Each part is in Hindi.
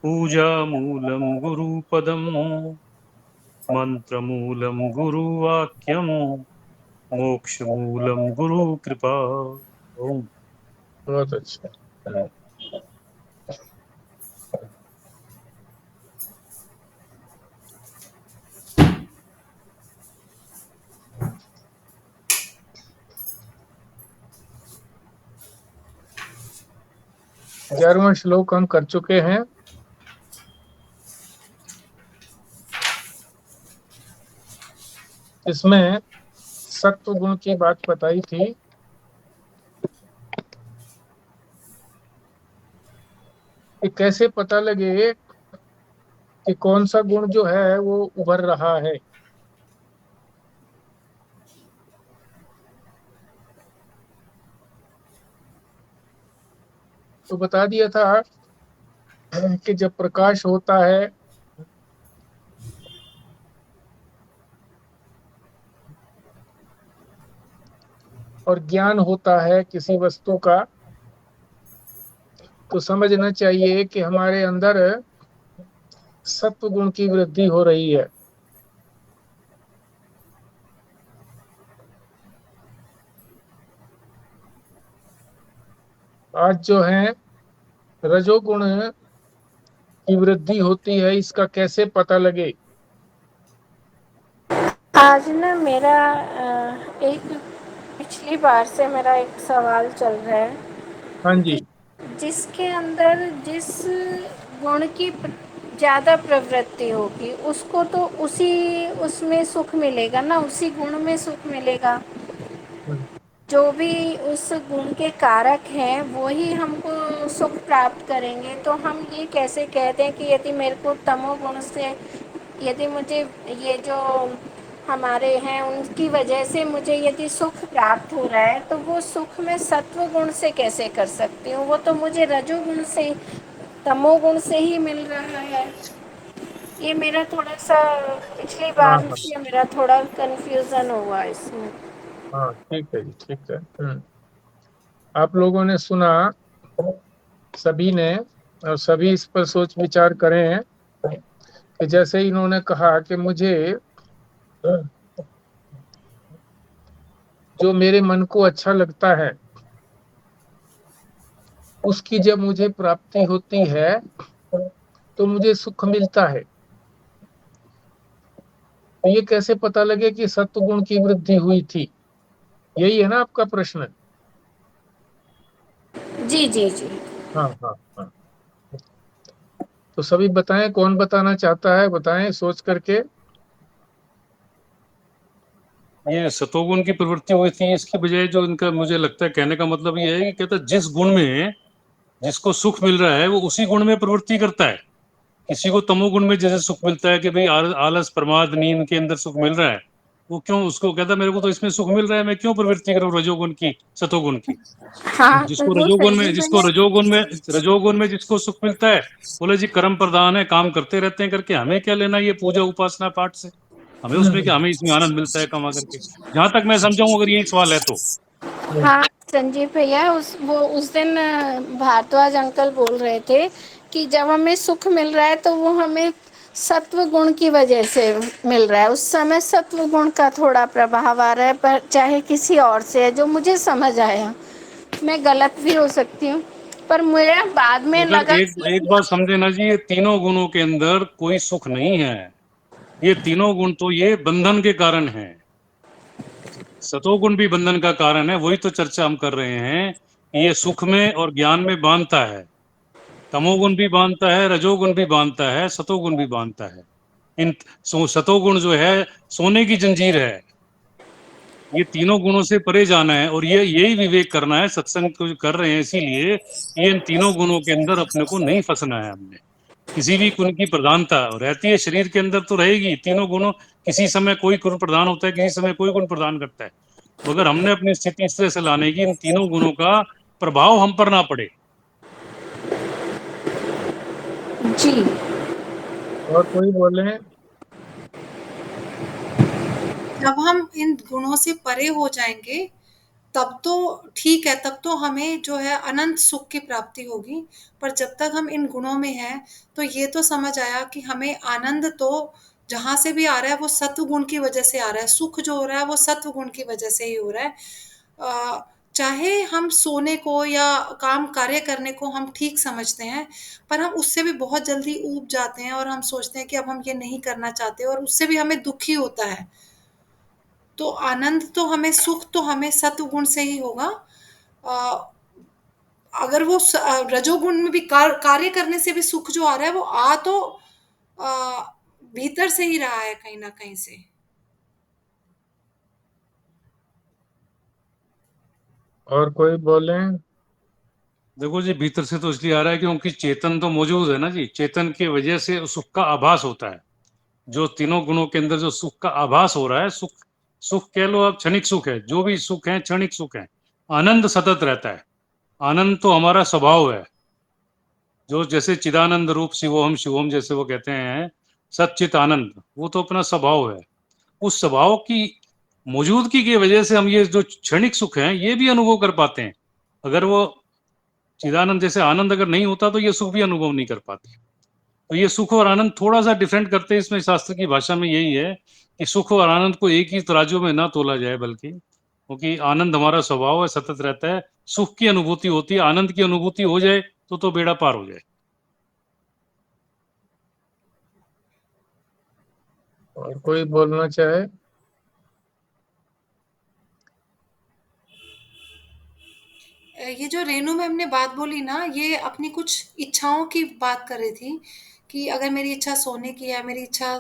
पूजामूलं गुरुपदम् मंत्रमूलं गुरुवाक्यम् मोक्षमूलं गुरुकृपा। ओम। बहुत अच्छा। 11वां श्लोक हम कर चुके हैं। इसमें सत्व गुण की बात बताई थी कि कैसे पता लगे कि कौन सा गुण जो है वो उभर रहा है। तो बता दिया था कि जब प्रकाश होता है और ज्ञान होता है किसी वस्तु का, तो समझना चाहिए कि हमारे अंदर सत्व गुण की वृद्धि हो रही है। आज जो है रजोगुण की वृद्धि होती है, इसका कैसे पता लगे? आज ना मेरा एक पिछली बार से मेरा एक सवाल चल रहा है हाँ कि जी। जिसके अंदर जिस गुण की ज़्यादा प्रवृत्ति होगी उसको तो उसी उसमें सुख मिलेगा ना, उसी गुण में सुख मिलेगा। जो भी उस गुण के कारक हैं वो ही हमको सुख प्राप्त करेंगे। तो हम ये कैसे कहते हैं कि यदि मेरे को तमोगुण से, यदि मुझे ये जो हमारे हैं उनकी वजह से मुझे यदि सुख प्राप्त हो रहा है तो वो सुख मैं सत्व गुण से कैसे कर सकती हूँ? वो तो मुझे रजोगुण से, तमोगुण से ही मिल रहा है। ये मेरा थोड़ा सा पिछली हाँ बार हाँ से मेरा थोड़ा कंफ्यूजन हुआ इसमें। हाँ, ठीक है जी, ठीक है। आप लोगों ने सुना, सभी ने, और सभी इस पर सोच विचार करें कि जैसे इन्होंने कहा कि मुझे जो मेरे मन को अच्छा लगता है उसकी जब मुझे प्राप्ति होती है तो मुझे सुख मिलता है। तो ये कैसे पता लगे कि सत्व गुण की वृद्धि हुई थी? यही है ना आपका प्रश्न? जी जी जी। हाँ हाँ हाँ। तो सभी बताएं, कौन बताना चाहता है बताएं सोच करके। ये सतोगुण की प्रवृत्ति हुई थी, इसकी बजाय जो इनका मुझे लगता है कहने का मतलब ये है कि कहता है जिस गुण में जिसको सुख मिल रहा है वो उसी गुण में प्रवृत्ति करता है। किसी को तमोगुण में जैसे सुख मिलता है कि भाई आलस प्रमाद नींद के अंदर सुख मिल रहा है, वो क्यों उसको कहता है मेरे को तो इसमें सुख मिल रहा है, मैं क्यों प्रवृत्ति करूं रजोगुण की सतोगुण की। हाँ तो जिसको वो रजोगुण में सही जिसको भैया। रजोगुण में जिसको सुख मिलता है, बोले जी कर्म प्रधान है, काम करते रहते हैं करके हमें क्या लेना ये पूजा उपासना पाठ से, हमें उसमें क्या, हमें इसमें आनंद मिलता है कमा करके। जहां तक मैं समझाऊं अगर यही सवाल है तो। हाँ संजीव भैया, उस दिन भारद्वाज अंकल बोल रहे थे कि जब हमें सुख मिल रहा है तो वो हमें सत्व गुण की वजह से मिल रहा है। उस समय सत्व गुण का थोड़ा प्रभाव आ रहा है, पर चाहे किसी और से है, जो मुझे समझ आया। मैं गलत भी हो सकती हूँ, पर मुझे बाद में मगर लगा एक एक बात समझे ना जी, ये तीनों गुणों के अंदर कोई सुख नहीं है। ये तीनों गुण तो ये बंधन के कारण है। सतोगुण भी बंधन का कारण है, वही तो चर्चा हम कर रहे हैं। ये सुख में और ज्ञान में बांधता है, तमोगुण भी बांधता है, रजोगुण भी बांधता है, सतोगुण भी बांधता है। इन सतोगुण जो है सोने की जंजीर है। ये तीनों गुणों से परे जाना है और ये यही विवेक करना है। सत्संग को कर रहे हैं इसीलिए ये इन तीनों गुणों के अंदर अपने को नहीं फंसना है। हमने किसी भी गुण की प्रधानता रहती है शरीर के अंदर तो रहेगी, तीनों गुणों, किसी समय कोई गुण प्रधान होता है, किसी समय कोई गुण प्रदान करता है, मगर हमने अपनी स्थिति इस तरह से लाने की इन तीनों गुणों का प्रभाव हम पर ना पड़े। जी। और कोई बोले? जब हम इन गुणों से परे हो जाएंगे तब तो ठीक है, तब तो हमें जो है अनंत सुख की प्राप्ति होगी। पर जब तक हम इन गुणों में हैं, तो ये तो समझ आया कि हमें आनंद तो जहाँ से भी आ रहा है वो सत्व गुण की वजह से आ रहा है। सुख जो हो रहा है वो सत्व गुण की वजह से ही हो रहा है। चाहे हम सोने को या काम कार्य करने को हम ठीक समझते हैं, पर हम उससे भी बहुत जल्दी ऊब जाते हैं और हम सोचते हैं कि अब हम ये नहीं करना चाहते, और उससे भी हमें दुख ही होता है। तो आनंद तो हमें, सुख तो हमें सत्व गुण से ही होगा। अगर वो रजोगुण में भी कार्य करने से भी सुख जो आ रहा है वो आ तो भीतर से ही रहा है कहीं ना कहीं से। और कोई बोले? देखो जी, भीतर से तो इसलिए आ रहा है क्योंकि चेतन तो मौजूद है ना जी। चेतन की वजह से सुख का आभास होता है। जो तीनों गुणों के अंदर जो सुख का आभास हो रहा है, सुख सुख कह लो आप, क्षणिक सुख है। जो भी सुख है क्षणिक सुख है। आनंद सतत रहता है। आनंद तो हमारा स्वभाव है। जो जैसे चिदानंद रूप शिवोहम शिवोहम जैसे वो कहते हैं, सच्चित आनंद, वो तो अपना स्वभाव है। उस स्वभाव की मौजूदगी की वजह से हम ये जो क्षणिक सुख है ये भी अनुभव कर पाते हैं। अगर वो चिदानंद जैसे आनंद अगर नहीं होता तो ये सुख भी अनुभव नहीं कर पाते। तो ये सुख और आनंद थोड़ा सा डिफरेंट करते हैं। इसमें शास्त्र की भाषा में यही है कि सुख और आनंद को एक ही तराजू में ना तोला जाए, बल्कि क्योंकि आनंद हमारा स्वभाव है, सतत रहता है। सुख की अनुभूति होती है, आनंद की अनुभूति हो जाए तो बेड़ा पार हो जाए। और कोई बोलना चाहे? ये जो रेनू मैम ने बात बोली ना, ये अपनी कुछ इच्छाओं की बात कर रही थी कि अगर मेरी इच्छा सोने की है, मेरी इच्छा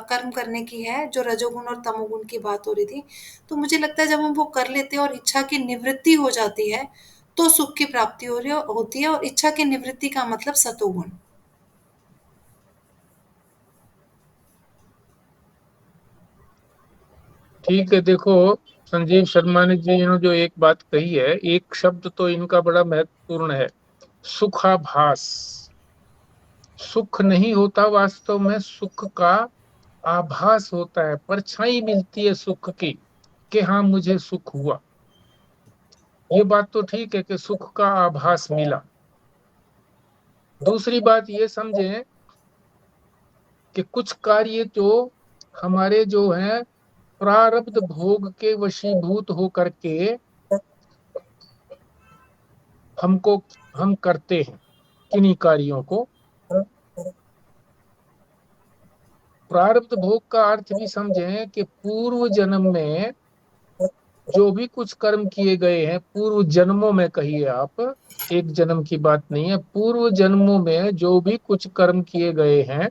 कर्म करने की है, जो रजोगुण और तमोगुण की बात हो रही थी, तो मुझे लगता है जब हम वो कर लेते हैं और इच्छा की निवृत्ति हो जाती है, तो सुख की प्राप्ति होती है। और इच्छा की निवृत्ति का मतलब सतोगुण। ठीक है, देखो संजीव शर्मा जी ने जो एक बात कही है, एक शब्द तो इनका बड़ा महत्वपूर्ण है, सुखाभास। सुख नहीं होता वास्तव में, सुख का आभास होता है, परछाई मिलती है सुख की कि हाँ मुझे सुख हुआ। ये बात तो ठीक है कि सुख का आभास मिला। दूसरी बात ये समझें कि कुछ कार्य जो हमारे जो है प्रारब्ध भोग के वशीभूत होकर के हमको हम करते हैं, किन्हीं कार्यों को। प्रारब्ध भोग का अर्थ भी समझें कि पूर्व जन्म में जो भी कुछ कर्म किए गए हैं, पूर्व जन्मों में कहिए आप, एक जन्म की बात नहीं है, पूर्व जन्मों में जो भी कुछ कर्म किए गए हैं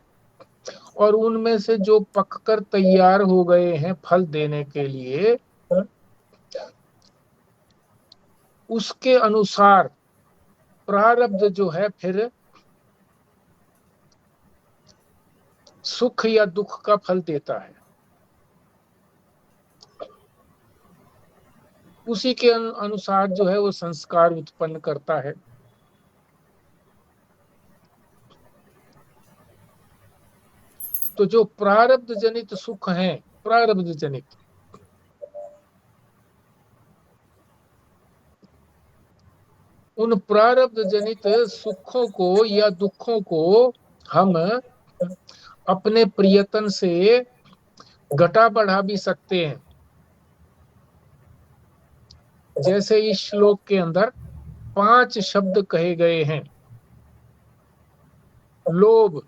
और उनमें से जो पककर तैयार हो गए हैं फल देने के लिए, उसके अनुसार प्रारब्ध जो है फिर सुख या दुख का फल देता है। उसी के अनुसार जो है वो संस्कार उत्पन्न करता है। तो जो प्रारब्ध जनित सुख हैं, प्रारब्ध जनित, उन प्रारब्ध जनित सुखों को या दुखों को हम अपने प्रयत्न से घटा बढ़ा भी सकते हैं। जैसे इस श्लोक के अंदर 5 शब्द कहे गए हैं, लोभ,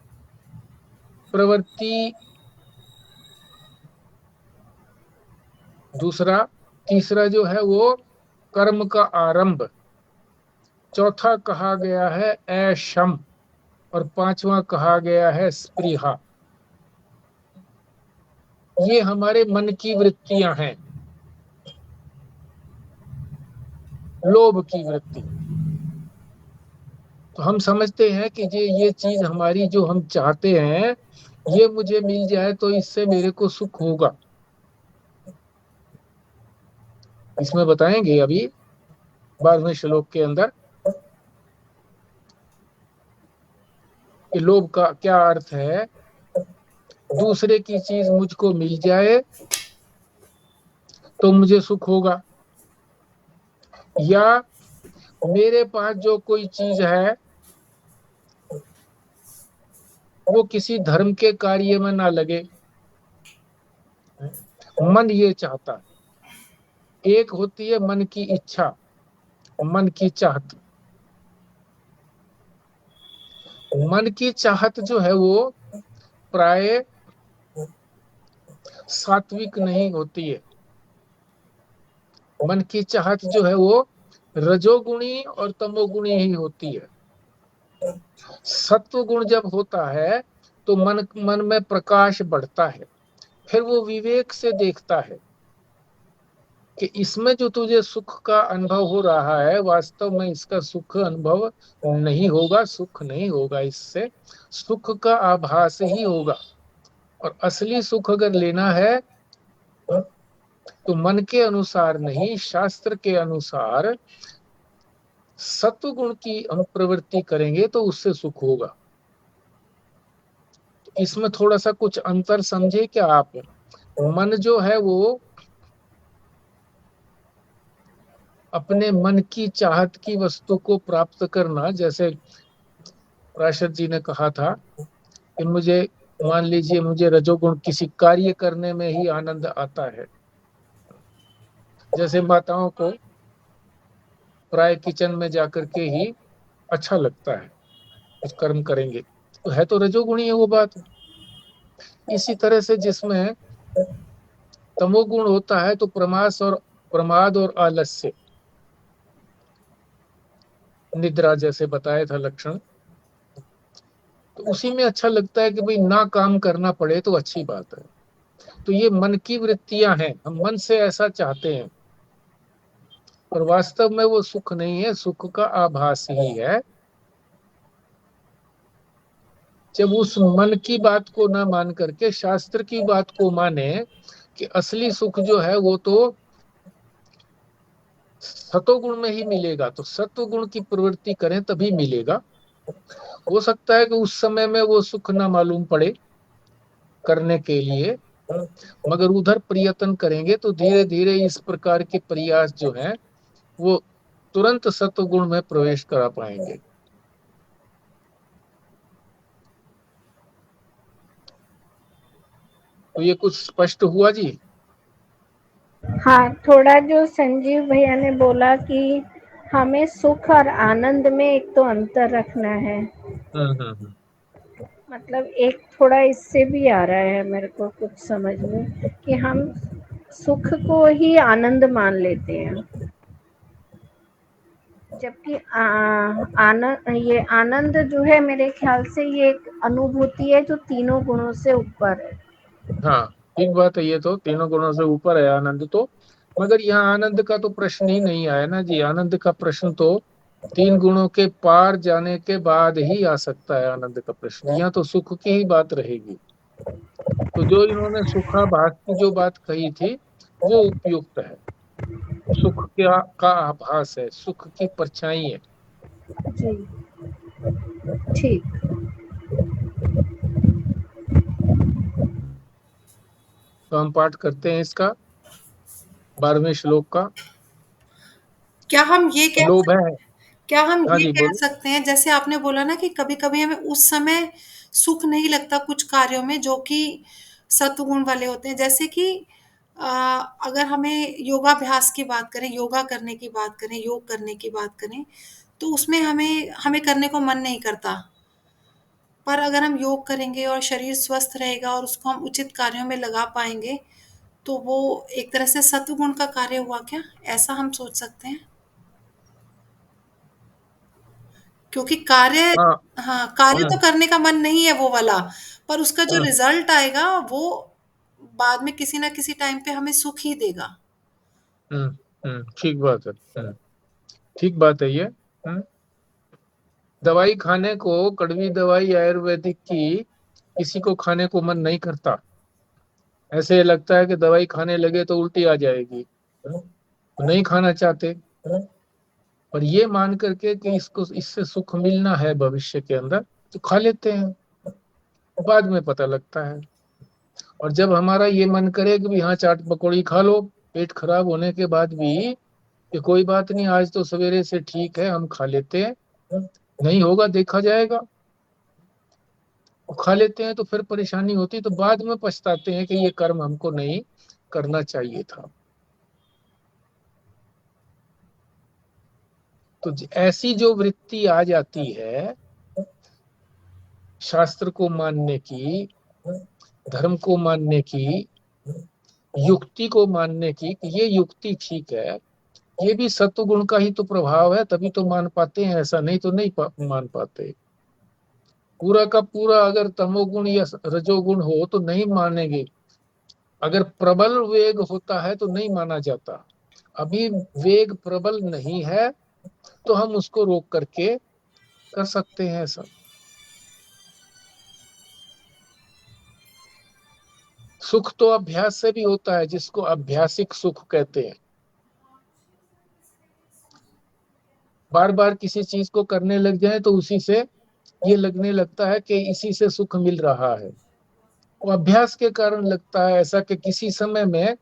प्रवृत्ति, दूसरा, तीसरा जो है वो कर्म का आरंभ, चौथा कहा गया है ऐशम, और पांचवा कहा गया है स्पृहा। ये हमारे मन की वृत्तियां हैं। लोभ की वृत्ति, तो हम समझते हैं कि ये चीज हमारी जो हम चाहते हैं, ये मुझे मिल जाए तो इससे मेरे को सुख होगा। इसमें बताएंगे अभी 12वें श्लोक के अंदर कि लोभ का क्या अर्थ है। दूसरे की चीज मुझको मिल जाए तो मुझे सुख होगा। या मेरे पास जो कोई चीज है वो किसी धर्म के कार्य में ना लगे, मन ये चाहता है। एक होती है मन की इच्छा, मन की चाहत। मन की चाहत जो है वो प्राय सात्विक नहीं होती है। मन की चाहत जो है वो रजोगुणी और तमोगुणी ही होती है। सत्व गुण जब होता है तो मन मन में प्रकाश बढ़ता है, फिर वो विवेक से देखता है कि इसमें जो तुझे सुख का अनुभव हो रहा है वास्तव में इसका सुख अनुभव नहीं होगा, सुख नहीं होगा, इससे सुख का आभास ही होगा। और असली सुख अगर लेना है तो मन के अनुसार नहीं, शास्त्र के अनुसार सत्व गुण की हम प्रवृत्ति करेंगे तो उससे सुख होगा। इसमें थोड़ा सा कुछ अंतर समझे क्या आप? मन जो है वो अपने मन की चाहत की वस्तु को प्राप्त करना, जैसे पराशर जी ने कहा था कि मुझे, मान लीजिए मुझे रजोगुण किसी कार्य करने में ही आनंद आता है। जैसे माताओं को प्राय किचन में जाकर के ही अच्छा लगता है, कुछ कर्म करेंगे तो है तो रजोगुणी है वो बात। इसी तरह से जिसमें तमोगुण होता है तो प्रमाद और आलस्य, निद्रा जैसे बताया था लक्षण, तो उसी में अच्छा लगता है कि भाई ना काम करना पड़े तो अच्छी बात है। तो ये मन की वृत्तियां हैं, हम मन से ऐसा चाहते हैं, पर वास्तव में वो सुख नहीं है, सुख का आभास ही है। जब उस मन की बात को ना मान करके शास्त्र की बात को माने कि असली सुख जो है वो तो सतोगुण में ही मिलेगा, तो सत्वगुण की प्रवृत्ति करें तभी मिलेगा। हो सकता है कि उस समय में वो सुख ना मालूम पड़े करने के लिए, मगर उधर प्रयत्न करेंगे तो धीरे धीरे इस प्रकार के प्रयास जो हैं वो तुरंत सत्वगुण में प्रवेश करा पाएंगे। तो ये कुछ स्पष्ट हुआ जी? हाँ, थोड़ा जो संजीव भैया ने बोला कि हमें सुख और आनंद में एक तो अंतर रखना है, हम्म। मतलब एक थोड़ा इससे भी आ रहा है मेरे को कुछ समझ में कि हम सुख को ही आनंद मान लेते हैं, जबकि आनंद, ये आनंद जो है मेरे ख्याल से ये एक अनुभूति है जो तीनों गुणों से ऊपर है। हाँ ठीक बात है, ये तो तीनों गुणों से ऊपर है आनंद तो। मगर यहाँ आनंद का तो प्रश्न ही नहीं आया ना जी। आनंद का प्रश्न तो तीन गुणों के पार जाने के बाद ही आ सकता है। आनंद का प्रश्न यहाँ तो सुख की ही बात रहेगी। तो जो इन्होंने सुखाभास की जो बात कही थी वो उपयुक्त है। सुख का आभास है, सुख की परछाई है। जी, ठीक। तो हम पाठ करते हैं इसका 12वें श्लोक का। क्या हम ये कह लोभ है। क्या हम हाँ ये जी कह बोलो। सकते हैं, जैसे आपने बोला ना कि कभी-कभी हमें उस समय सुख नहीं लगता कुछ कार्यों में जो कि सत्वगुण वाले होते हैं। जैसे कि अ, अगर हमें योगाभ्यास की बात करें, योगा करने की बात करें, योग करने की बात करें, तो उसमें हमें हमें करने को मन नहीं करता। पर अगर हम योग करेंगे और शरीर स्वस्थ रहेगा और उसको हम उचित कार्यों में लगा पाएँगे, तो वो एक तरह से सत्वगुण का कार्य हुआ क्या? ऐसा हम सोच सकते हैं? क्योंकि कार्य, हाँ। हाँ, कार्य हम्म, तो करने का मन नहीं है वो वाला, पर उसका जो हम्म, रिजल्ट आएगा वो बाद में किसी ना किसी टाइम पे हमें सुख ही देगा। हम्म, ठीक बात है। ठीक बात है ये। दवाई खाने को, कड़वी दवाई आयुर्वेदिक की किसी को खाने को मन नहीं करता। ऐसे लगता है कि दवाई खाने लगे तो उल्टी आ जाएगी, तो नहीं खाना चाहते। पर ये मान करके कि इसको, इससे सुख मिलना है भविष्य के अंदर, तो खा लेते हैं। बाद में पता लगता है। और जब हमारा ये मन करे कि भी हाँ चाट पकौड़ी खा लो, पेट खराब होने के बाद भी कि कोई बात नहीं, आज तो सवेरे से ठीक है, हम खा लेते हैं, नहीं होगा देखा जाएगा। वो खा लेते हैं तो फिर परेशानी होती, तो बाद में पछताते हैं कि ये कर्म हमको नहीं करना चाहिए था। तो ऐसी जो वृत्ति आ जाती है शास्त्र को मानने की, धर्म को मानने की, युक्ति को मानने की, कि ये युक्ति ठीक है, ये भी सत्वगुण का ही तो प्रभाव है, तभी तो मान पाते हैं, ऐसा नहीं तो नहीं मान पाते। पूरा का पूरा अगर तमोगुण या रजोगुण हो तो नहीं मानेंगे। अगर प्रबल वेग होता है तो नहीं माना जाता। अभी वेग प्रबल नहीं है तो हम उसको रोक करके कर सकते हैं ऐसा। सुख तो अभ्यास से भी होता है, जिसको अभ्यासिक सुख कहते हैं। बार बार किसी चीज को करने लग जाए तो उसी से ये लगने लगता है कि इसी से सुख मिल रहा है। वो अभ्यास के कारण लगता है ऐसा, कि किसी समय में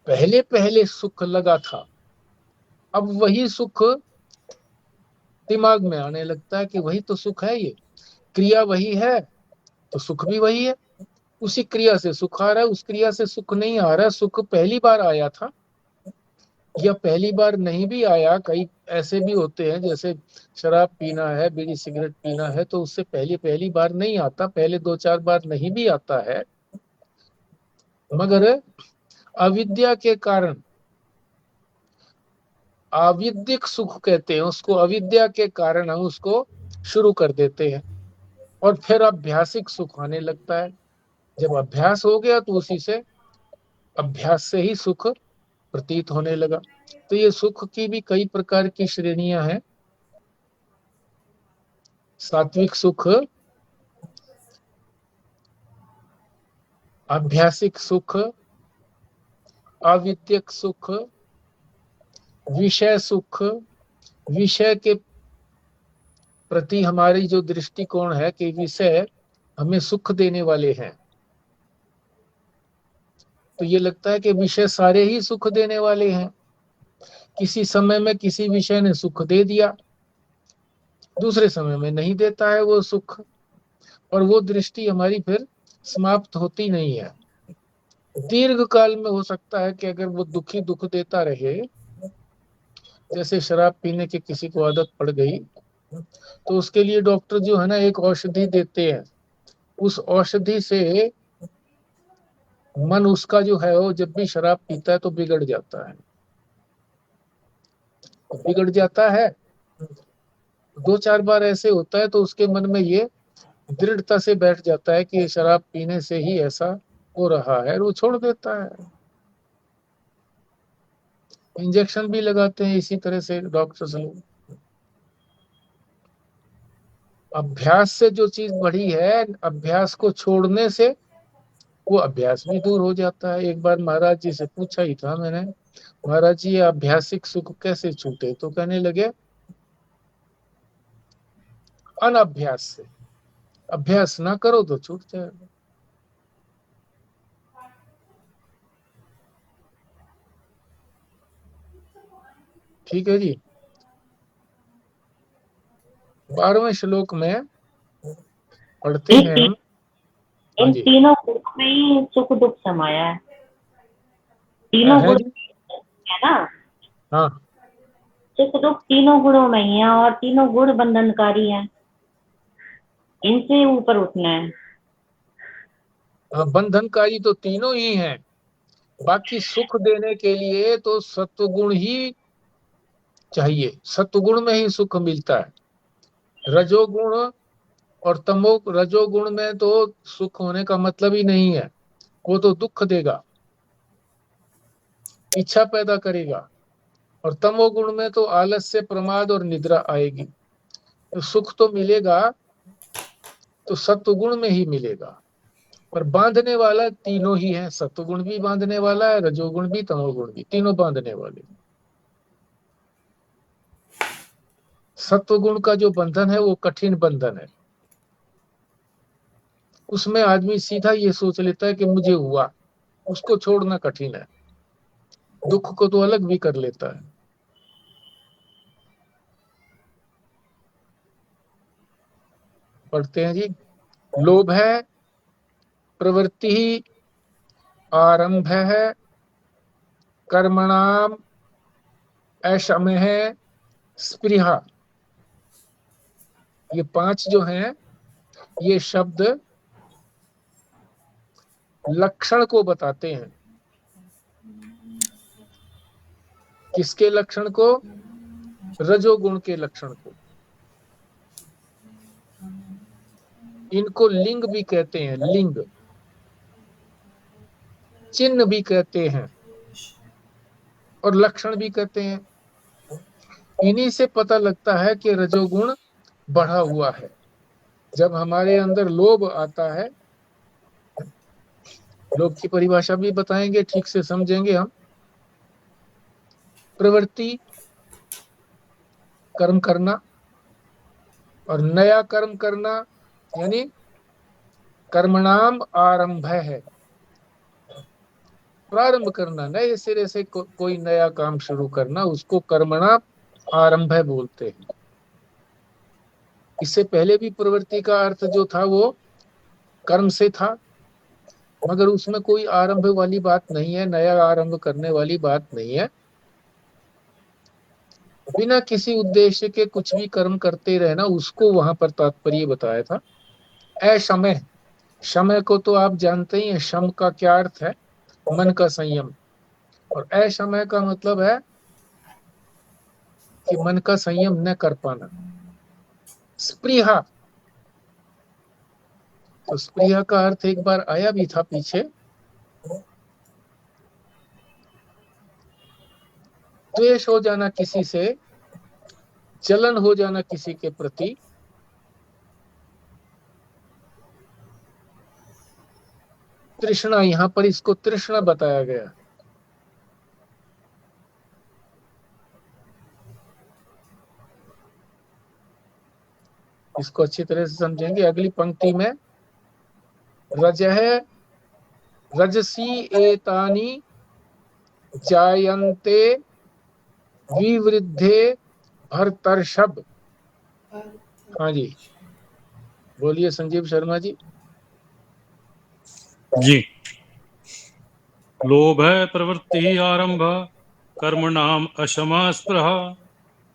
पहले पहले सुख लगा था, अब वही सुख दिमाग में आने लगता है कि वही तो सुख है, ये क्रिया वही है तो सुख भी वही है। उसी क्रिया से सुख आ रहा है, उस क्रिया से सुख नहीं आ रहा है। सुख पहली बार आया था या पहली बार नहीं भी आया। कई ऐसे भी होते हैं, जैसे शराब पीना है, बीड़ी सिगरेट पीना है, तो उससे पहली पहली बार नहीं आता, पहले 2-4 बार नहीं भी आता है, मगर अविद्या के कारण, अविद्यक सुख कहते हैं उसको, अविद्या के कारण हम उसको शुरू कर देते हैं और फिर अभ्यासिक सुख आने लगता है। जब अभ्यास हो गया तो उसी से, अभ्यास से ही सुख प्रतीत होने लगा। तो ये सुख की भी कई प्रकार की श्रेणियां हैं। सात्विक सुख, अभ्यासिक सुख, अविद्यक सुख, विषय सुख। विषय के प्रति हमारी जो दृष्टिकोण है कि विषय हमें सुख देने वाले हैं, तो ये लगता है कि विषय सारे ही सुख देने वाले हैं। किसी समय में किसी विषय ने सुख दे दिया, दूसरे समय में नहीं देता है वो सुख, और वो दृष्टि हमारी फिर समाप्त होती नहीं है। दीर्घ काल में हो सकता है कि अगर वो दुखी दुख देता रहे, जैसे शराब पीने की किसी को आदत पड़ गई, तो उसके लिए डॉक्टर जो है ना एक औषधि देते हैं। उस औषधि से मन उसका जो है वो जब भी शराब पीता है तो बिगड़ जाता है, बिगड़ जाता है। 2-4 बार ऐसे होता है तो उसके मन में ये दृढ़ता से बैठ जाता है कि ये शराब पीने से ही ऐसा हो रहा है, और वो छोड़ देता है। इंजेक्शन भी लगाते हैं इसी तरह से डॉक्टर्स लोग। अभ्यास से जो चीज बढ़ी है, अभ्यास को छोड़ने से वो अभ्यास भी दूर हो जाता है। एक बार महाराज जी से पूछा ही था मैंने, महाराज जी ये अभ्यासिक सुख कैसे छूटे? तो कहने लगे अनअभ्यास से। अभ्यास ना करो तो छूट जाएगा। ठीक है जी। 12वें श्लोक में पढ़ते हैं हम। हाँ इन जी, तीनों गुण में ही सुख दुख समाया है। तीनों है गुण जी। है ना, हाँ, सुख दुख तीनों गुणों में ही है, और तीनों गुण बंधनकारी हैं, इनसे ऊपर उठना है। बंधनकारी तो तीनों ही हैं। बाकी सुख देने के लिए तो सत्वगुण ही चाहिए, सत्वगुण में ही सुख मिलता है। रजोगुण और तमो, रजोगुण में तो सुख होने का मतलब ही नहीं है, वो तो दुख देगा, इच्छा पैदा करेगा। और तमोगुण में तो आलस्य, प्रमाद और निद्रा आएगी। तो सुख तो मिलेगा तो सत्वगुण में ही मिलेगा। पर बांधने वाला तीनों ही है, सत्वगुण भी बांधने वाला है, रजोगुण भी, तमोगुण भी, तीनों बांधने वाले। सत्वगुण का जो बंधन है वो कठिन बंधन है। उसमें आदमी सीधा ये सोच लेता है कि मुझे हुआ, उसको छोड़ना कठिन है। दुख को तो अलग भी कर लेता है। पढ़ते हैं जी। लोभ है प्रवृत्ति ही आरंभ है कर्मणाम अशम है स्पृहा। ये 5 जो हैं ये शब्द लक्षण को बताते हैं। किसके लक्षण को? रजोगुण के लक्षण को। इनको लिंग भी कहते हैं, लिंग, चिन्ह भी कहते हैं और लक्षण भी कहते हैं। इन्हीं से पता लगता है कि रजोगुण बढ़ा हुआ है। जब हमारे अंदर लोभ आता है, लोभ की परिभाषा भी बताएंगे, ठीक से समझेंगे हम। प्रवृत्ति, कर्म करना, और नया कर्म करना यानी कर्मणाम आरंभ है, प्रारंभ करना, नए सिरे से कोई नया काम शुरू करना, उसको कर्मणाम आरंभ बोलते हैं। इससे पहले भी प्रवृत्ति का अर्थ जो था वो कर्म से था, मगर उसमें कोई आरंभ वाली बात नहीं है, नया आरंभ करने वाली बात नहीं है। बिना किसी उद्देश्य के कुछ भी कर्म करते रहना, उसको वहां पर तात्पर्य बताया था। अशमय, शमय को तो आप जानते ही हैं, शम का क्या अर्थ है? मन का संयम। और अशमय का मतलब है कि मन का संयम न कर पाना। स्पृहा, तो स्पृहा का अर्थ एक बार आया भी था पीछे। द्वेष हो जाना किसी से, जलन हो जाना किसी के प्रति, तृष्णा, यहां पर इसको तृष्णा बताया गया। इसको अच्छी तरह से समझेंगे। अगली पंक्ति में रजह रजसी एतानी जायन्ते विवृद्धे भरतर्षभ। हाँ जी, बोलिए संजीव शर्मा जी। जी। लोभ है प्रवृत्ति ही आरंभ कर्मणाम अशमा स्पृहा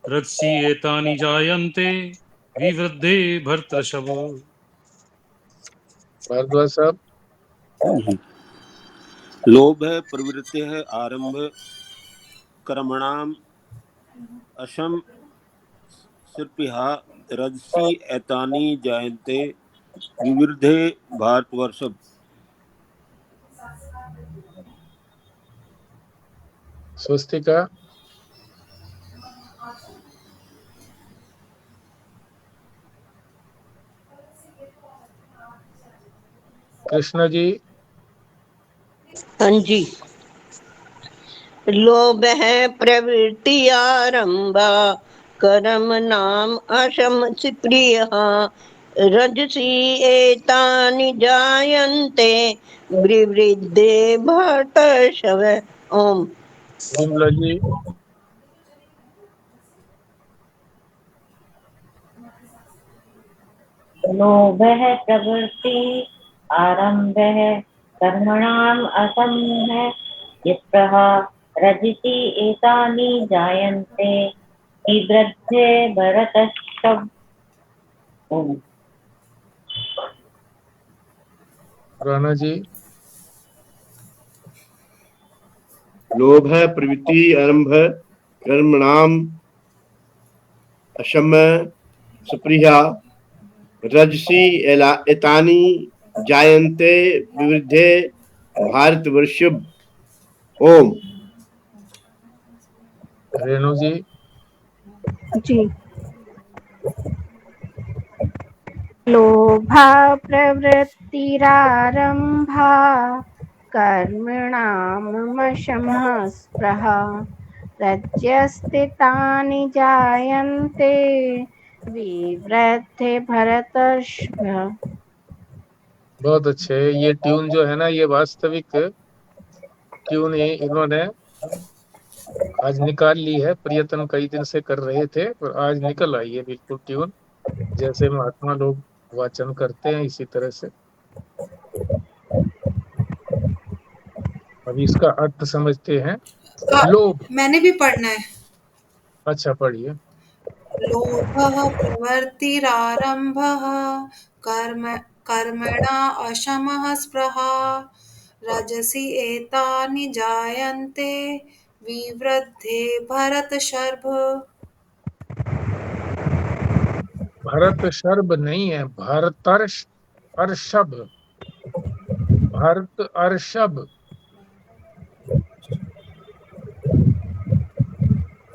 रजसी एतानि जायन्ते विवृद्धे भर्तृषभ। भारद्वाज साहब। लोभ है प्रवृत्ति है आरंभ कर्मणाम अशम स्पृहा रजसी एतानि जायन्ते विवृद्धे भारतवर्षभ। स्वस्तिका। कृष्ण जी। हाँ जी। लोभ है प्रवृत्ति आरंभ कर्म नाम अशम प्रिय रजसी एतानि जायन्ते विवृद्धे भर्तर्षभ। ओम। विमला जी। लोभ है प्रवृत्ति आरंभ है कर्मणाम असम है स्पृहा रजसी एतानि जायन्ते विवृद्धे भरतर्षभ। ओम। राणा जी। लोभ है प्रवृत्ति आरंभ कर्मणाम अशम स्पृहा रजसी एतानि जायन्ते विवृद्धे भारतवर्षभ। ओम। रेणु जी। जी। लोभा प्रवृत्तिरारंभा कर्मणामशमः स्पृहा रज्यस्थितानि जायन्ते विवृद्धे भरतर्षभ। बहुत अच्छे। ये ट्यून जो है ना, ये वास्तविक ट्यून इन्होंने आज निकाल ली है, प्रयत्न कई दिन से कर रहे थे पर आज निकल आई है बिल्कुल ट्यून, जैसे महात्मा लोग वाचन करते हैं इसी तरह से। अभी इसका अर्थ समझते हैं। लोभ, मैंने भी पढ़ना है। अच्छा पढ़िए। लोभः प्रवृत्तिरारम्भः कर्म कर्मणा अशमः स्पृहा रजसि एतानि जायन्ते विवृद्धे भरतशर्भ। भरत शर्ब नहीं है, भरतर्ष अर्षभ, भरत अर्षभ।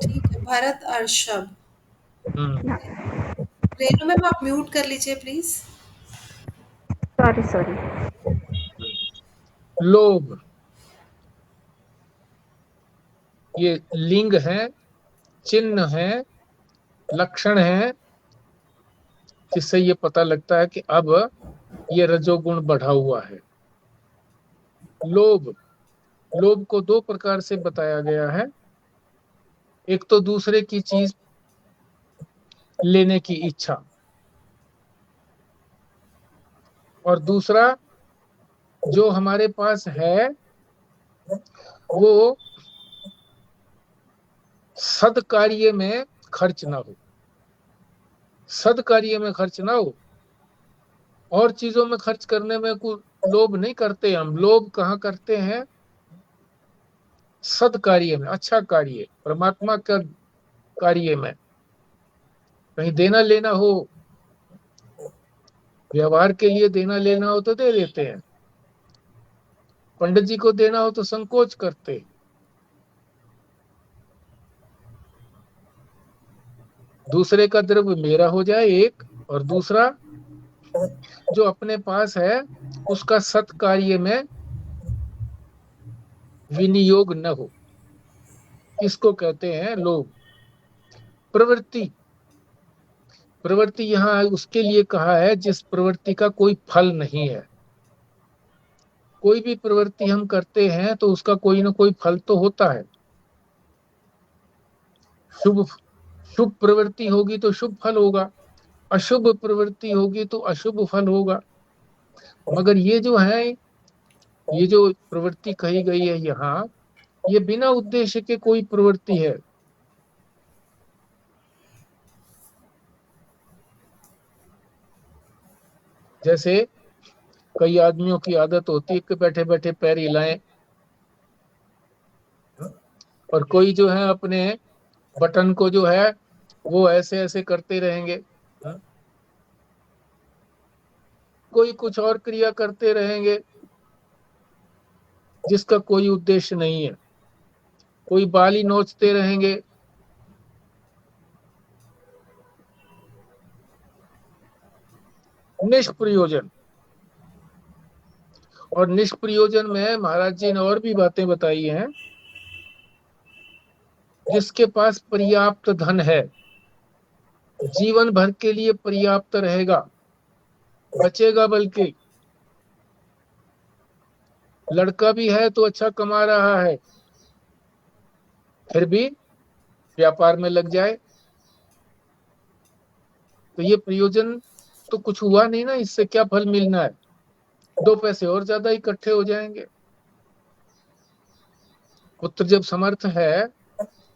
ठीक है, भरत अर्षभ। हम्म, रेनू मैम आप म्यूट कर लीजिए प्लीज। Sorry sorry. लोभ, ये लिंग है, चिन्ह है, लक्षण है, जिससे ये पता लगता है कि अब ये रजोगुण बढ़ा हुआ है। लोभ, लोभ को दो प्रकार से बताया गया है। एक तो दूसरे की चीज लेने की इच्छा, और दूसरा जो हमारे पास है वो सदकार्य में खर्च ना हो, सदकार्य में खर्च ना हो। और चीजों में खर्च करने में कोई लोभ नहीं करते हम। लोभ कहाँ करते हैं? सदकार्य में, अच्छा कार्य, परमात्मा का कार्य में। कहीं देना लेना हो, व्यवहार के लिए देना लेना हो तो दे देते हैं, पंडित जी को देना हो तो संकोच करते। दूसरे का द्रव्य मेरा हो जाए एक, और दूसरा जो अपने पास है उसका सत्कार्य में विनियोग न हो, इसको कहते हैं लोभ। प्रवृत्ति, प्रवृत्ति यहाँ उसके लिए कहा है जिस प्रवृत्ति का कोई फल नहीं है। कोई भी प्रवृत्ति हम करते हैं तो उसका कोई ना कोई फल तो होता है। शुभ शुभ प्रवृत्ति होगी तो शुभ फल होगा, अशुभ प्रवृत्ति होगी तो अशुभ फल होगा। मगर ये जो है, ये जो प्रवृत्ति कही गई है यहाँ, ये बिना उद्देश्य के कोई प्रवृत्ति है। जैसे कई आदमियों की आदत होती है कि बैठे बैठे पैर हिलाएं, और कोई जो है अपने बटन को जो है वो ऐसे ऐसे करते रहेंगे, कोई कुछ और क्रिया करते रहेंगे जिसका कोई उद्देश्य नहीं है, कोई बाल ही नोचते रहेंगे। निष्प्रयोजन, और निष्प्रयोजन में महाराज जी ने और भी बातें बताई हैं। जिसके पास पर्याप्त धन है, जीवन भर के लिए पर्याप्त रहेगा, बचेगा, बल्कि लड़का भी है तो अच्छा कमा रहा है फिर भी व्यापार में लग जाए तो ये प्रयोजन तो कुछ हुआ नहीं ना, इससे क्या फल मिलना है? दो पैसे और ज्यादा इकट्ठे हो जाएंगे। पुत्र जब समर्थ है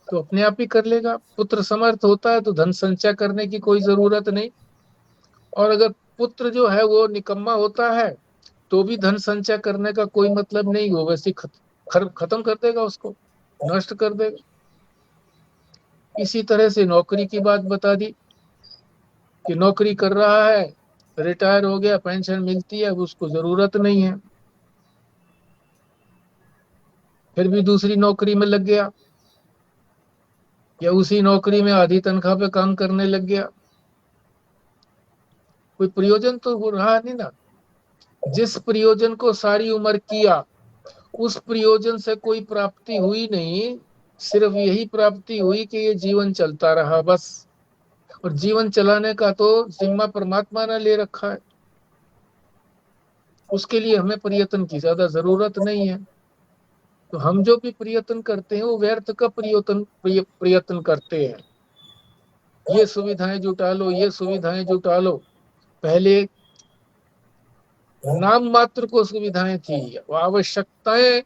तो अपने आप ही कर लेगा। पुत्र समर्थ होता है तो धन संचय करने की कोई जरूरत नहीं, और अगर पुत्र जो है वो निकम्मा होता है तो भी धन संचय करने का कोई मतलब नहीं, हो वैसे खत्म कर देगा, उसको नष्ट कर देगा। इसी तरह से नौकरी की बात बता दी कि नौकरी कर रहा है, रिटायर हो गया, पेंशन मिलती है, अब उसको जरूरत नहीं है, फिर भी दूसरी नौकरी में लग गया, या उसी नौकरी में आधी तनख्वाह पे काम करने लग गया। कोई प्रयोजन तो हो रहा नहीं ना। जिस प्रयोजन को सारी उम्र किया उस प्रयोजन से कोई प्राप्ति हुई नहीं, सिर्फ यही प्राप्ति हुई कि ये जीवन चलता रहा बस। और जीवन चलाने का तो जिम्मा परमात्मा ने ले रखा है, उसके लिए हमें प्रयत्न की ज्यादा जरूरत नहीं है। तो हम जो भी प्रयत्न करते हैं वो व्यर्थ का प्रयत्न करते हैं। ये सुविधाएं जुटा लो, ये सुविधाएं जुटा लो। पहले नाम मात्र को सुविधाएं थी, वो आवश्यकताएं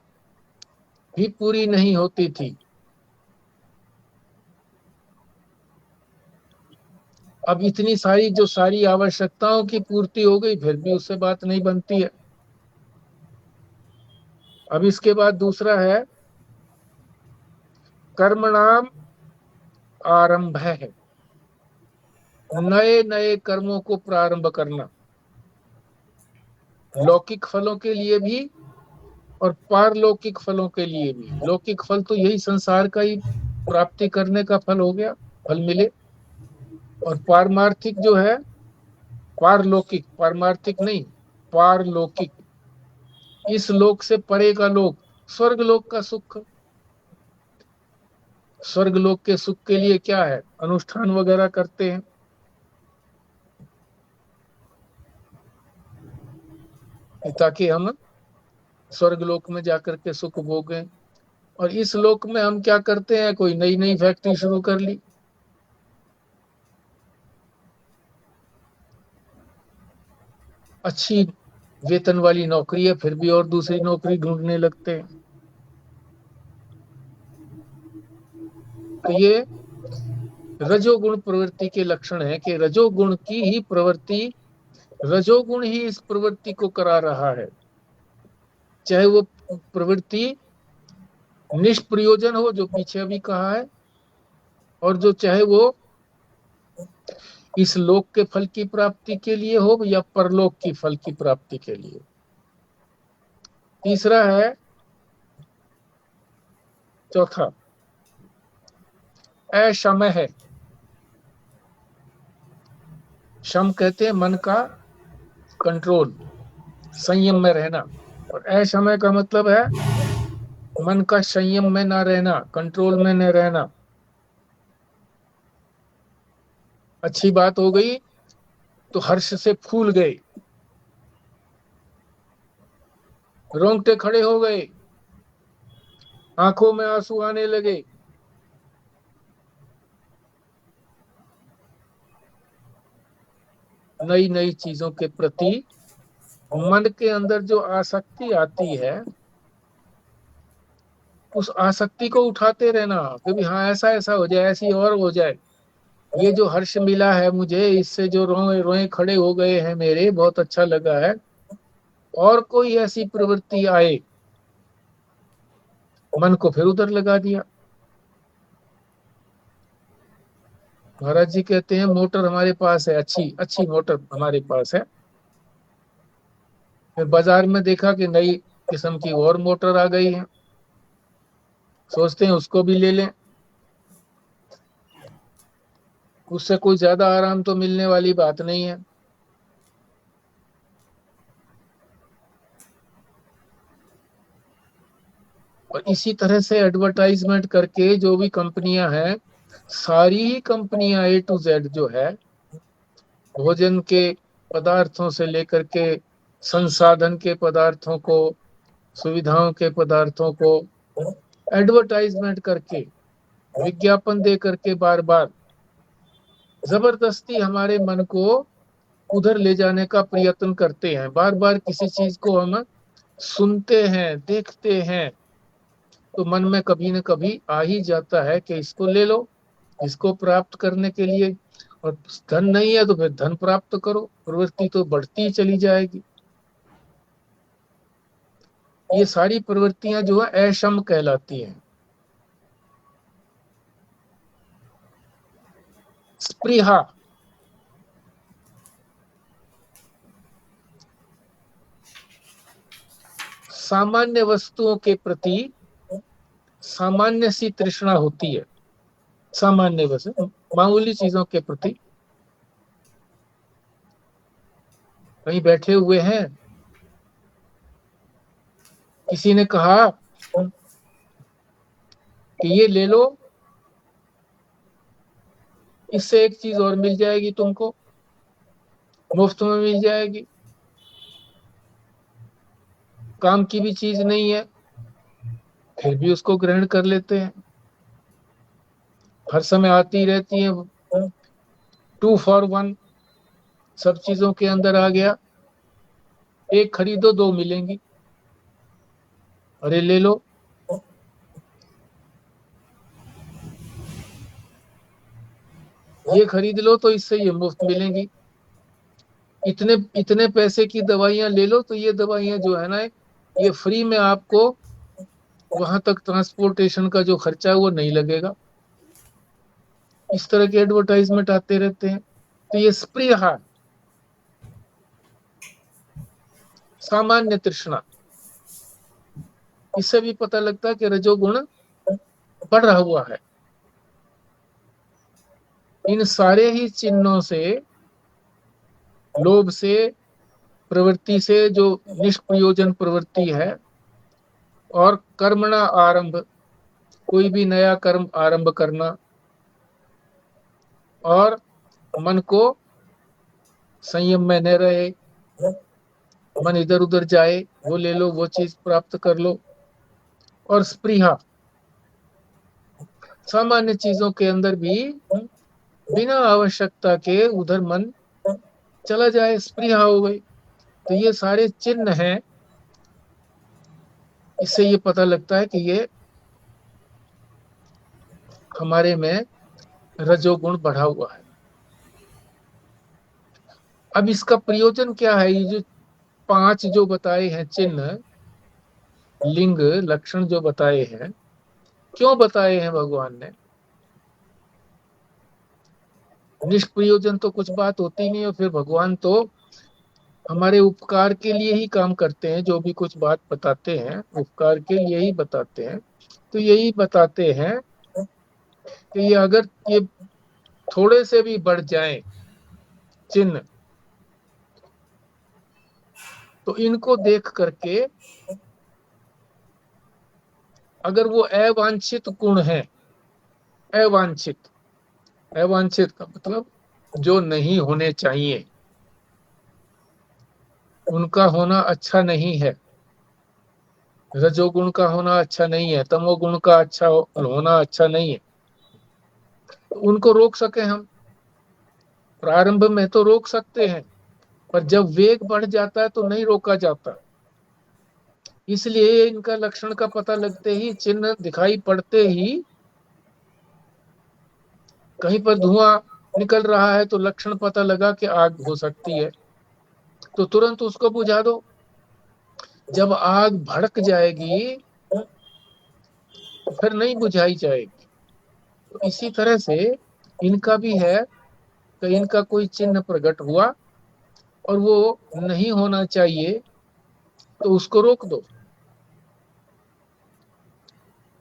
भी पूरी नहीं होती थी। अब इतनी सारी जो सारी आवश्यकताओं की पूर्ति हो गई, फिर भी उससे बात नहीं बनती है। अब इसके बाद दूसरा है कर्मणाम आरंभ है, नए नए कर्मों को प्रारंभ करना, लौकिक फलों के लिए भी और पारलौकिक फलों के लिए भी। लौकिक फल तो यही संसार का ही प्राप्ति करने का फल हो गया, फल मिले। और पारमार्थिक जो है, पारलौकिक, पारमार्थिक नहीं, पारलौकिक, इस लोक से परे का लोक, स्वर्ग लोक का सुख। स्वर्ग लोक के सुख के लिए क्या है, अनुष्ठान वगैरह करते हैं, ताकि हम स्वर्ग लोक में जाकर के सुख भोगें। और इस लोक में हम क्या करते हैं, कोई नई नई फैक्ट्री शुरू कर ली, अच्छी वेतन वाली नौकरी है, फिर भी और दूसरी नौकरी ढूंढने लगते हैं। तो ये रजोगुण प्रवृत्ति के लक्षण है कि रजोगुण की ही प्रवृत्ति, रजोगुण ही इस प्रवृत्ति को करा रहा है। चाहे वो प्रवृत्ति निष्प्रयोजन हो, जो पीछे अभी कहा है, और जो चाहे वो इस लोक के फल की प्राप्ति के लिए हो या परलोक की फल की प्राप्ति के लिए। तीसरा है, चौथा अशम है। शम कहते हैं मन का कंट्रोल, संयम में रहना। और अशमय का मतलब है मन का संयम में ना रहना, कंट्रोल में न रहना। अच्छी बात हो गई तो हर्ष से फूल गए, रोंगटे खड़े हो गए, आंखों में आंसू आने लगे। नई नई चीजों के प्रति मन के अंदर जो आसक्ति आती है, उस आसक्ति को उठाते रहना कि भी हाँ ऐसा ऐसा हो जाए, ऐसी और हो जाए। ये जो हर्ष मिला है मुझे, इससे जो रोए रोए खड़े हो गए हैं मेरे, बहुत अच्छा लगा है। और कोई ऐसी प्रवृत्ति आए, मन को फिर उधर लगा दिया। महाराज जी कहते हैं मोटर हमारे पास है, अच्छी अच्छी मोटर हमारे पास है, फिर बाजार में देखा कि नई किस्म की और मोटर आ गई है, सोचते हैं उसको भी ले लें। उससे कोई ज्यादा आराम तो मिलने वाली बात नहीं है। और इसी तरह से एडवर्टाइजमेंट करके जो भी कंपनियां हैं, सारी ही कंपनियां A to Z जो है, भोजन के पदार्थों से लेकर के संसाधन के पदार्थों को, सुविधाओं के पदार्थों को एडवर्टाइजमेंट करके, विज्ञापन दे करके बार बार जबरदस्ती हमारे मन को उधर ले जाने का प्रयत्न करते हैं। बार बार किसी चीज को हम सुनते हैं, देखते हैं, तो मन में कभी न कभी आ ही जाता है कि इसको ले लो, इसको प्राप्त करने के लिए। और धन नहीं है तो फिर धन प्राप्त करो, प्रवृत्ति तो बढ़ती ही चली जाएगी। ये सारी प्रवृत्तियां जो है अशम कहलाती हैं। स्पृहा, सामान्य वस्तुओं के प्रति सामान्य सी तृष्णा होती है, सामान्य वस्तु, मामूली चीजों के प्रति। कहीं बैठे हुए हैं, किसी ने कहा कि ये ले लो, इससे एक चीज और मिल जाएगी, तुमको मुफ्त में मिल जाएगी, काम की भी चीज नहीं है, फिर भी उसको ग्रहण कर लेते हैं। हर समय आती रहती है, 2 for 1 सब चीजों के अंदर आ गया। एक खरीदो 2 मिलेंगी, अरे ले लो। ये खरीद लो तो इससे ये मुफ्त मिलेंगी। इतने इतने पैसे की दवाइयां ले लो तो ये दवाइयां जो है ना, ये फ्री में आपको वहां तक ट्रांसपोर्टेशन का जो खर्चा है वो नहीं लगेगा। इस तरह के एडवर्टाइजमेंट आते रहते हैं। तो ये स्पृहा, सामान्य तृष्णा, इससे भी पता लगता है कि रजोगुण बढ़ रहा हुआ है। इन सारे ही चिन्हों से, लोभ से, प्रवृत्ति से जो निष्प्रयोजन प्रवृत्ति है, और कर्मणा आरंभ, कोई भी नया कर्म आरंभ करना, और मन को संयम में न रहे, मन इधर उधर जाए, वो ले लो, वो चीज प्राप्त कर लो। और स्पृहा, सामान्य चीजों के अंदर भी बिना आवश्यकता के उधर मन चला जाए, स्पृहा हो गई। तो ये सारे चिन्ह हैं। इससे ये पता लगता है कि ये हमारे में रजोगुण बढ़ा हुआ है। अब इसका प्रयोजन क्या है? ये जो 5 जो बताए हैं चिन्ह, लिंग, लक्षण जो बताए हैं, क्यों बताए हैं भगवान ने? निष्प्रयोजन तो कुछ बात होती नहीं है। फिर भगवान तो हमारे उपकार के लिए ही काम करते हैं। जो भी कुछ बात बताते हैं उपकार के लिए ही बताते हैं। तो यही बताते हैं कि ये अगर ये थोड़े से भी बढ़ जाएं चिन्ह, तो इनको देख करके अगर वो अवांछित गुण है, अवांछित, अवांछित का मतलब जो नहीं होने चाहिए, उनका होना अच्छा नहीं है। रजोगुण का होना अच्छा नहीं है, तमोगुण का अच्छा होना अच्छा नहीं है। तो उनको रोक सके हम, प्रारंभ में तो रोक सकते हैं, पर जब वेग बढ़ जाता है तो नहीं रोका जाता। इसलिए इनका लक्षण का पता लगते ही, चिन्ह दिखाई पड़ते ही, कहीं पर धुआं निकल रहा है तो लक्षण पता लगा कि आग हो सकती है, तो तुरंत उसको बुझा दो। जब आग भड़क जाएगी तो फिर नहीं बुझाई जाएगी। तो इसी तरह से इनका भी है कि इनका कोई चिन्ह प्रकट हुआ और वो नहीं होना चाहिए, तो उसको रोक दो।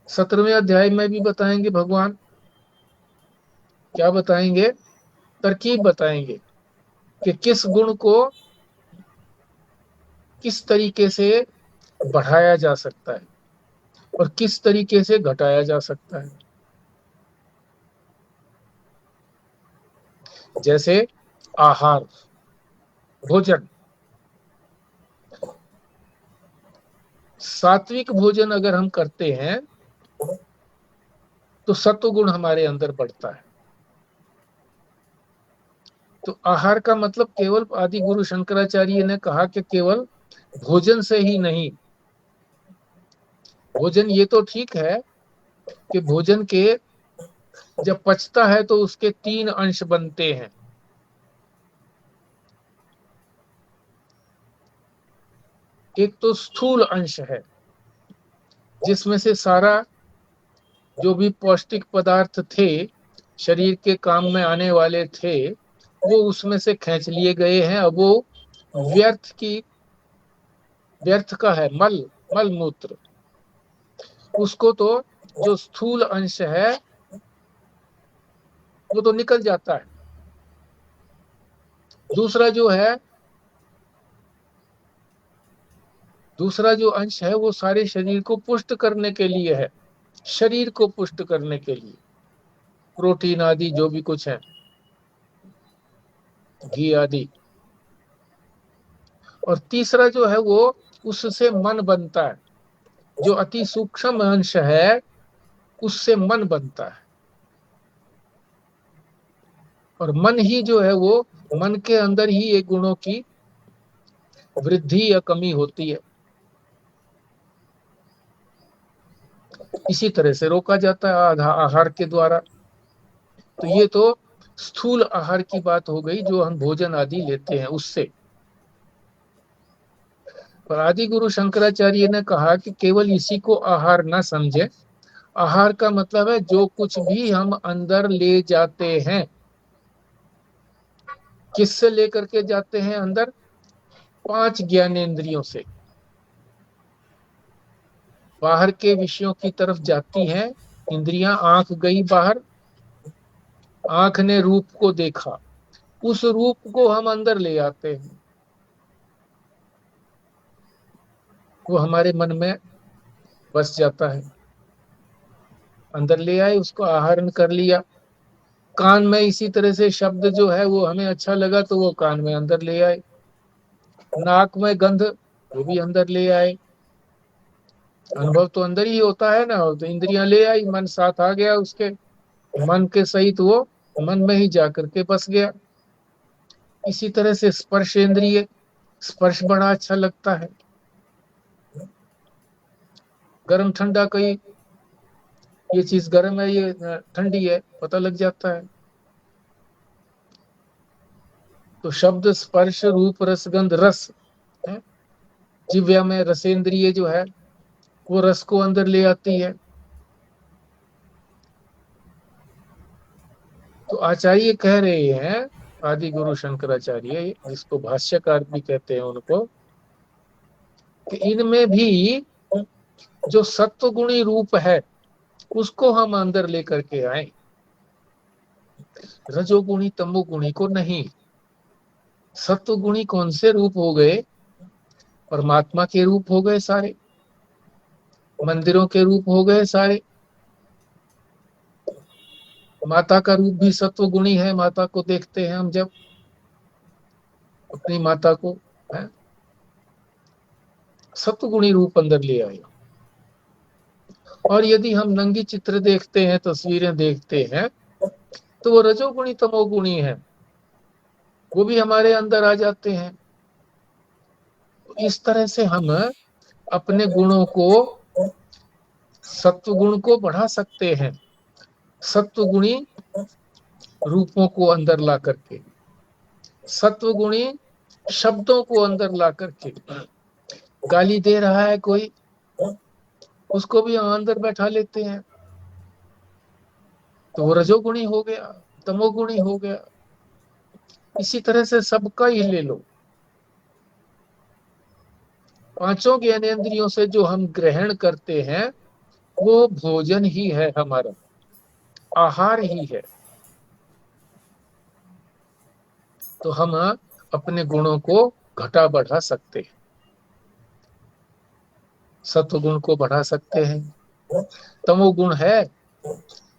17वें अध्याय में भी बताएंगे भगवान, क्या बताएंगे? तरकीब बताएंगे कि किस गुण को किस तरीके से बढ़ाया जा सकता है और किस तरीके से घटाया जा सकता है। जैसे आहार, भोजन, सात्विक भोजन अगर हम करते हैं तो सत्वगुण हमारे अंदर बढ़ता है। तो आहार का मतलब केवल आदि गुरु शंकराचार्य ने कहा कि केवल भोजन से ही नहीं। भोजन ये तो ठीक है कि भोजन के जब पचता है तो उसके 3 अंश बनते हैं। एक तो स्थूल अंश है, जिसमें से सारा जो भी पौष्टिक पदार्थ थे, शरीर के काम में आने वाले थे, वो उसमें से खींच लिए गए हैं। अब वो व्यर्थ का है, मल मूत्र, उसको तो जो स्थूल अंश है वो तो निकल जाता है। दूसरा जो अंश है वो सारे शरीर को पुष्ट करने के लिए है, शरीर को पुष्ट करने के लिए, प्रोटीन आदि जो भी कुछ है, घी आदि। और तीसरा जो है वो उससे मन बनता है, जो अति सूक्ष्म अंश है उससे मन बनता है, और मन ही जो है वो मन के अंदर ही एक गुणों की वृद्धि या कमी होती है। इसी तरह से रोका जाता है आहार के द्वारा। तो ये तो स्थूल आहार की बात हो गई, जो हम भोजन आदि लेते हैं उससे। पर आदि गुरु शंकराचार्य ने कहा कि केवल इसी को आहार न समझे। आहार का मतलब है जो कुछ भी हम अंदर ले जाते हैं। किससे लेकर के जाते हैं अंदर? 5 ज्ञानेंद्रियों से। बाहर के विषयों की तरफ जाती हैं इंद्रियां। आंख गई बाहर, आंख ने रूप को देखा, उस रूप को हम अंदर ले आते हैं, वो हमारे मन में बस जाता है। अंदर ले आए, उसको आहरण कर लिया। कान में इसी तरह से शब्द जो है वो हमें अच्छा लगा तो वो कान में अंदर ले आए। नाक में गंध, वो भी अंदर ले आए। अनुभव तो अंदर ही होता है ना, तो इंद्रियां ले आई, मन साथ आ गया उसके, मन के सहित वो मन में ही जाकर के बस गया। इसी तरह से स्पर्श इंद्रिय, स्पर्श बड़ा अच्छा लगता है। गर्म ठंडा, कई ये चीज गर्म है, ये ठंडी है, पता लग जाता है। तो शब्द, स्पर्श, रूप, रस, गंध, रस है। जिव्या में रसेंद्रिय जो है वो रस को अंदर ले आती है। तो आचार्य कह रहे हैं, आदि गुरु शंकराचार्य, जिसको भाष्यकार भी कहते हैं उनको, कि इनमें भी जो सत्वगुणी रूप है उसको हम अंदर लेकर के आए, रजोगुणी तमोगुणी को नहीं। सत्वगुणी कौन से रूप हो गए? परमात्मा के रूप हो गए सारे, मंदिरों के रूप हो गए सारे। माता का रूप भी सत्वगुणी है। माता को देखते हैं हम जब, अपनी माता को, है सत्वगुणी रूप अंदर ले आए। और यदि हम नंगी चित्र देखते हैं, तस्वीरें देखते हैं, तो वो रजोगुणी तमोगुणी है, वो भी हमारे अंदर आ जाते हैं। इस तरह से हम अपने गुणों को, सत्वगुण को बढ़ा सकते हैं, सत्वगुणी रूपों को अंदर ला करके, सत्वगुणी शब्दों को अंदर ला करके। गाली दे रहा है कोई, उसको भी हम अंदर बैठा लेते हैं, तो वो रजोगुणी हो गया, तमोगुणी हो गया। इसी तरह से सबका ही ले लो। 5 ज्ञानेंद्रियों से जो हम ग्रहण करते हैं वो भोजन ही है, हमारा आहार ही है। तो हम अपने गुणों को घटा बढ़ा सकते हैं, सत्वगुण को बढ़ा सकते हैं। तमोगुण है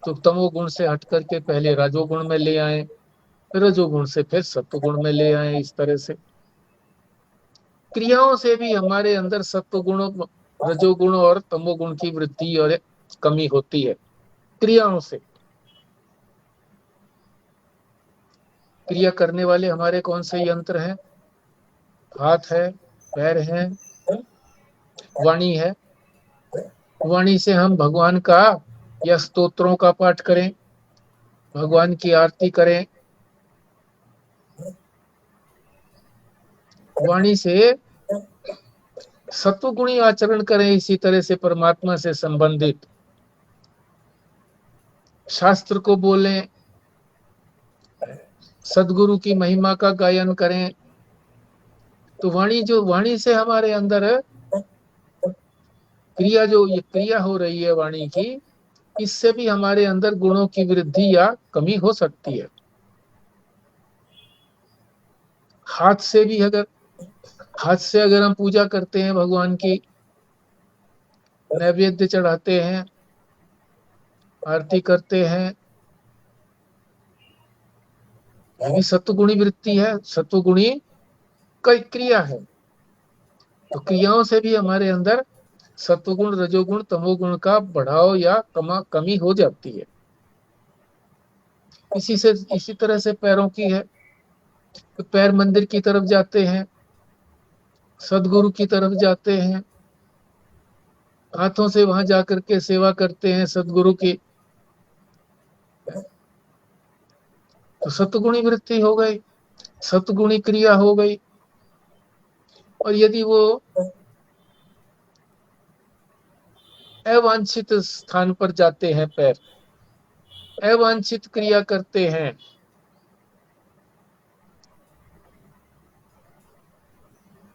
तो तमोगुण से हट करके पहले रजोगुण में ले आए, फिर रजोगुण से फिर सत्वगुण में ले आए। इस तरह से क्रियाओं से भी हमारे अंदर सत्वगुण, रजोगुण और तमोगुण की वृद्धि और कमी होती है। क्रियाओं से, क्रिया करने वाले हमारे कौन से यंत्र हैं? हाथ है, पैर है, वाणी है। वाणी से हम भगवान का या स्तोत्रों का पाठ करें, भगवान की आरती करें। वाणी से सत्वगुणी आचरण करें, इसी तरह से परमात्मा से संबंधित शास्त्र को बोलें, सदगुरु की महिमा का गायन करें। तो वाणी से हमारे अंदर क्रिया, जो ये क्रिया हो रही है वाणी की, इससे भी हमारे अंदर गुणों की वृद्धि या कमी हो सकती है। हाथ से भी, हाथ से अगर हम पूजा करते हैं, भगवान की नैवेद्य चढ़ाते हैं, आरती करते हैं, ये भी सत्वगुणी वृत्ति है, सत्वगुणी कई क्रिया है। तो क्रियाओं से भी हमारे अंदर सत्वगुण रजोगुण तमोगुण का बढ़ाव या कमी हो जाती है। इसी तरह से पैरों की है, तो पैर मंदिर की तरफ जाते हैं, सदगुरु की तरफ जाते हैं, हाथों से वहां जाकर के सेवा करते हैं सदगुरु की, तो सतगुणी वृत्ति हो गई, सतगुणी क्रिया हो गई। और यदि वो अवांछित स्थान पर जाते हैं, पैर अवांछित क्रिया करते हैं,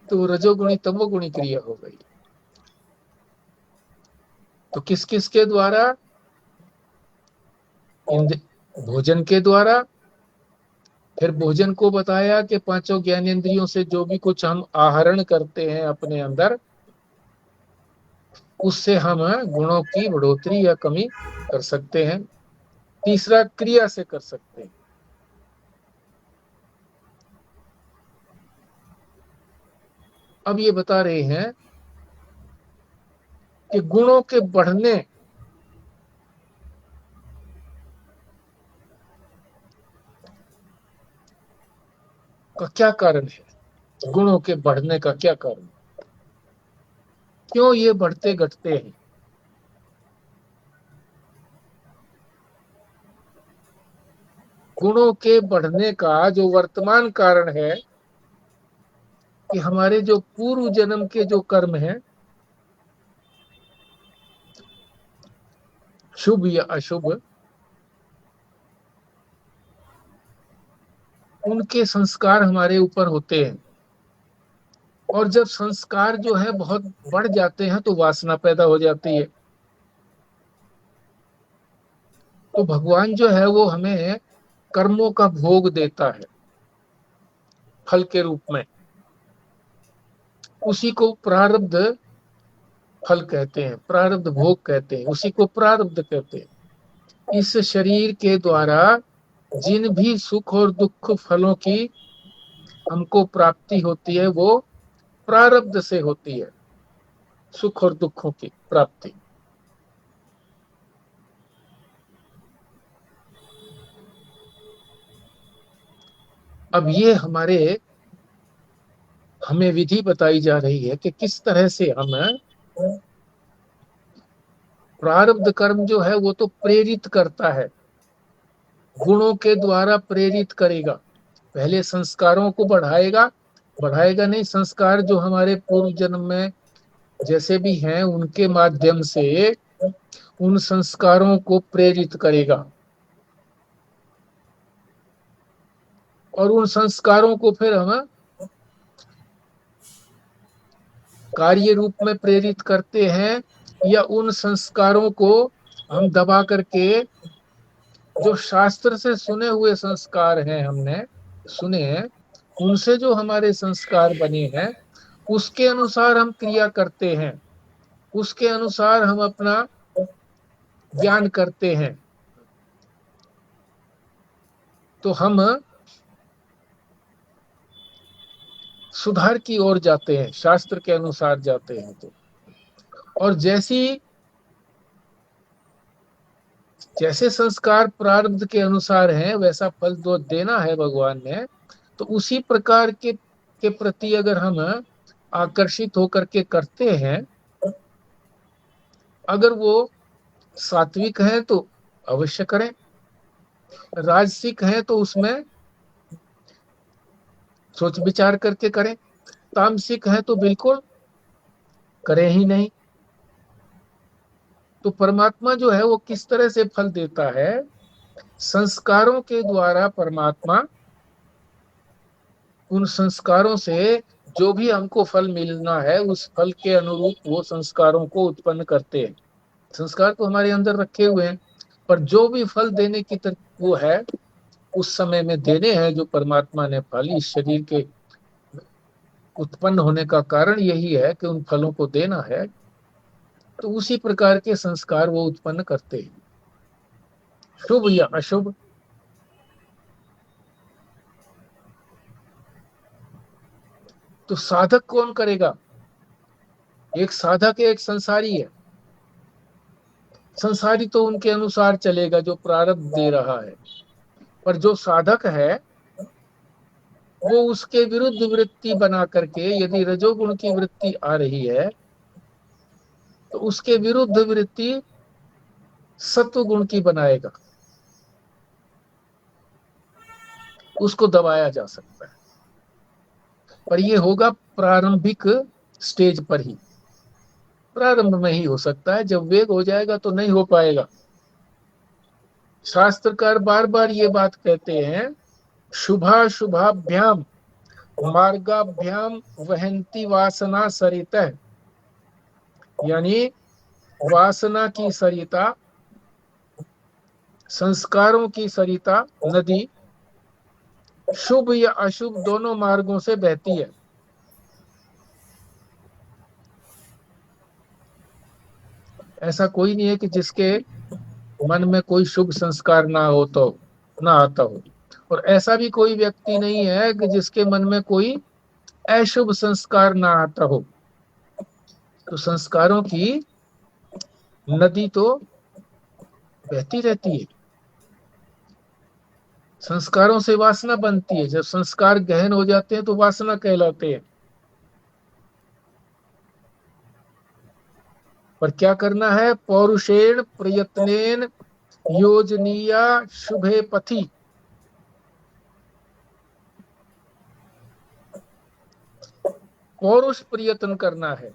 तो रजोगुणी तमोगुणी क्रिया हो गई। तो किस किस के द्वारा? भोजन के द्वारा। फिर भोजन को बताया कि पांचों ज्ञानेंद्रियों से जो भी कुछ हम आहरण करते हैं अपने अंदर, उससे हम गुणों की बढ़ोतरी या कमी कर सकते हैं। तीसरा, क्रिया से कर सकते हैं। अब ये बता रहे हैं कि गुणों के बढ़ने का क्या कारण है, गुणों के बढ़ने का क्या कारण, क्यों ये बढ़ते घटते हैं। गुणों के बढ़ने का जो वर्तमान कारण है कि हमारे जो पूर्व जन्म के जो कर्म हैं, शुभ या अशुभ, उनके संस्कार हमारे ऊपर होते हैं। और जब संस्कार जो है बहुत बढ़ जाते हैं तो वासना पैदा हो जाती है। तो भगवान जो है वो हमें कर्मों का भोग देता है फल के रूप में, उसी को प्रारब्ध फल कहते हैं, प्रारब्ध भोग कहते हैं, उसी को प्रारब्ध कहते हैं। इस शरीर के द्वारा जिन भी सुख और दुख फलों की हमको प्राप्ति होती है वो प्रारब्ध से होती है, सुख और दुखों की प्राप्ति। अब ये हमें विधि बताई जा रही है कि किस तरह से हम प्रारब्ध कर्म जो है वो तो प्रेरित करता है, गुणों के द्वारा प्रेरित करेगा। पहले संस्कारों को बढ़ाएगा नहीं, संस्कार जो हमारे पूर्व जन्म में जैसे भी हैं उनके माध्यम से उन संस्कारों को प्रेरित करेगा, और उन संस्कारों को फिर हम कार्य रूप में प्रेरित करते हैं, या उन संस्कारों को हम दबा करके जो शास्त्र से सुने हुए संस्कार हैं, हमने सुने हैं, उनसे जो हमारे संस्कार बने हैं उसके अनुसार हम क्रिया करते हैं, उसके अनुसार हम अपना ज्ञान करते हैं, तो हम सुधार की ओर जाते हैं, शास्त्र के अनुसार जाते हैं। तो और जैसे संस्कार प्रारब्ध के अनुसार हैं वैसा फल दो देना है भगवान ने, तो उसी प्रकार के प्रति अगर हम आकर्षित होकर के करते हैं, अगर वो सात्विक है तो अवश्य करें, राजसिक है तो उसमें सोच विचार करके करें, तामसिक है तो बिल्कुल करें ही नहीं। तो परमात्मा जो है वो किस तरह से फल देता है, संस्कारों के द्वारा परमात्मा उन संस्कारों से जो भी हमको फल मिलना है उस फल के अनुरूप वो संस्कारों को उत्पन्न करते हैं। संस्कार तो हमारे अंदर रखे हुए हैं, पर जो भी फल देने की वो है उस समय में देने हैं, जो परमात्मा ने फल इस शरीर के उत्पन्न होने का कारण यही है कि उन फलों को देना है, तो उसी प्रकार के संस्कार वो उत्पन्न करते हैं, शुभ या अशुभ। तो साधक कौन करेगा, एक साधक है, एक संसारी है। संसारी तो उनके अनुसार चलेगा जो प्रारब्ध दे रहा है, पर जो साधक है वो उसके विरुद्ध वृत्ति बना करके, यदि रजोगुण की वृत्ति आ रही है तो उसके विरुद्ध वृत्ति सत्व गुण की बनाएगा, उसको दबाया जा सकता है। पर ये होगा प्रारंभिक स्टेज पर ही, प्रारंभ में ही हो सकता है, जब वेग हो जाएगा तो नहीं हो पाएगा। शास्त्रकार बार बार ये बात कहते हैं, शुभाशुभाभ्याम मार्गाभ्याम वहंती वासना सरितः, यानी वासना की सरिता, संस्कारों की सरिता नदी शुभ या अशुभ दोनों मार्गों से बहती है। ऐसा कोई नहीं है कि जिसके मन में कोई शुभ संस्कार ना हो तो ना आता हो, और ऐसा भी कोई व्यक्ति नहीं है कि जिसके मन में कोई अशुभ संस्कार ना आता हो। तो संस्कारों की नदी तो बहती रहती है, संस्कारों से वासना बनती है, जब संस्कार गहन हो जाते हैं तो वासना कहलाते हैं। पर क्या करना है, पौरुषेण प्रयत्नेन योजनीया शुभे पथि, पौरुष प्रयत्न करना है,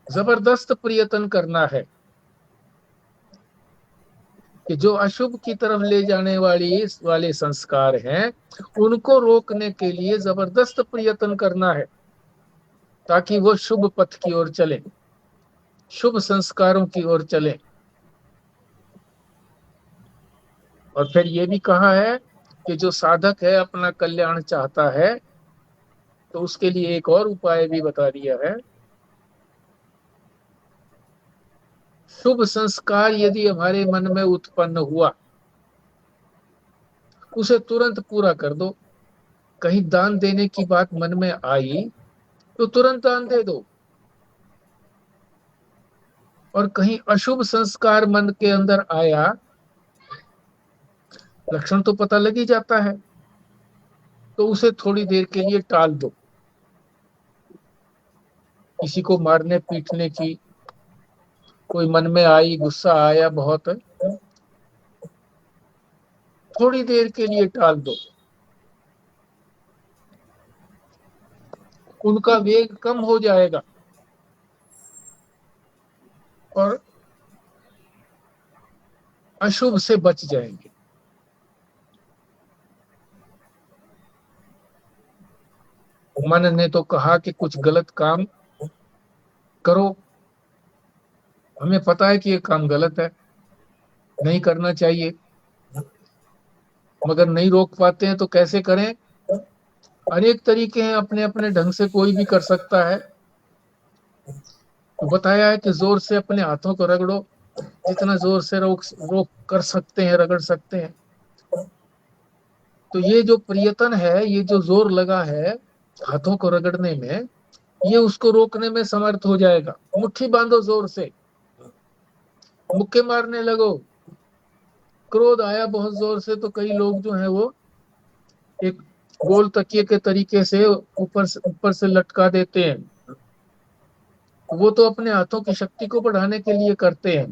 जबरदस्त प्रयत्न करना है कि जो अशुभ की तरफ ले जाने वाले संस्कार हैं उनको रोकने के लिए जबरदस्त प्रयत्न करना है, ताकि वो शुभ पथ की ओर चले, शुभ संस्कारों की ओर चले। और फिर ये भी कहा है कि जो साधक है अपना कल्याण चाहता है तो उसके लिए एक और उपाय भी बता दिया है। शुभ संस्कार यदि हमारे मन में उत्पन्न हुआ उसे तुरंत पूरा कर दो। कहीं दान देने की बात मन में आई तो तुरंत दान दे दो, और कहीं अशुभ संस्कार मन के अंदर आया, लक्षण तो पता लग ही जाता है, तो उसे थोड़ी देर के लिए टाल दो। किसी को मारने पीटने की कोई मन में आई, गुस्सा आया बहुत, थोड़ी देर के लिए टाल दो, उनका वेग कम हो जाएगा और अशुभ से बच जाएंगे। मन ने तो कहा कि कुछ गलत काम करो, हमें पता है कि ये काम गलत है, नहीं करना चाहिए, मगर नहीं रोक पाते हैं तो कैसे करें। अनेक तरीके हैं, अपने अपने ढंग से कोई भी कर सकता है। तो बताया है कि जोर से अपने हाथों को रगड़ो, जितना जोर से रोक कर सकते हैं रगड़ सकते हैं। तो ये जो प्रयत्न है, ये जो जोर लगा है हाथों को रगड़ने में, ये उसको रोकने में समर्थ हो जाएगा। मुट्ठी बांधो जोर से, मुक्के मारने लगो। क्रोध आया बहुत जोर से तो कई लोग जो है वो एक गोल तकिए के तरीके से ऊपर से लटका देते हैं, वो तो अपने हाथों की शक्ति को बढ़ाने के लिए करते हैं।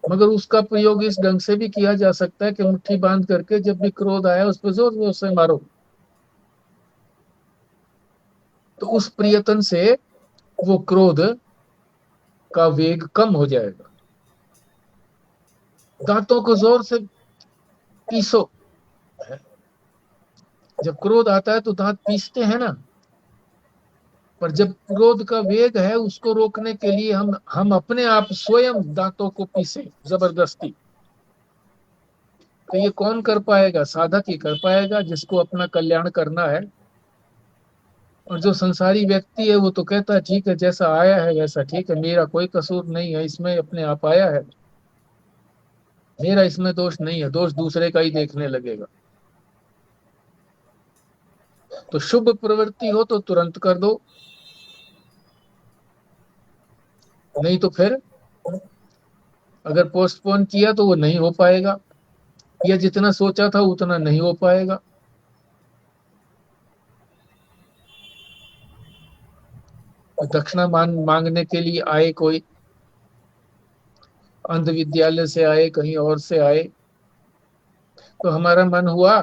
मगर उसका प्रयोग इस ढंग से भी किया जा सकता है कि मुट्ठी बांध करके जब भी क्रोध आया उस पर जोर जोर से मारो, तो उस प्रयत्न से वो क्रोध का वेग कम हो जाएगा। दांतों को जोर से पीसो, जब क्रोध आता है तो दांत पीसते हैं ना, पर जब क्रोध का वेग है उसको रोकने के लिए हम अपने आप स्वयं दांतों को पीसे जबरदस्ती। तो ये कौन कर पाएगा? साधक ही कर पाएगा, जिसको अपना कल्याण करना है। और जो संसारी व्यक्ति है वो तो कहता है ठीक है, जैसा आया है वैसा ठीक है, मेरा कोई कसूर नहीं है, इसमें अपने आप आया है, मेरा इसमें दोष नहीं है, दोष दूसरे का ही देखने लगेगा। तो शुभ प्रवृत्ति हो तो तुरंत कर दो, नहीं तो फिर अगर पोस्टपोन किया तो वो नहीं हो पाएगा, या जितना सोचा था उतना नहीं हो पाएगा। दक्षिणा मांगने के लिए आए, कोई अंध विद्यालय से आए, कहीं और से आए, तो हमारा मन हुआ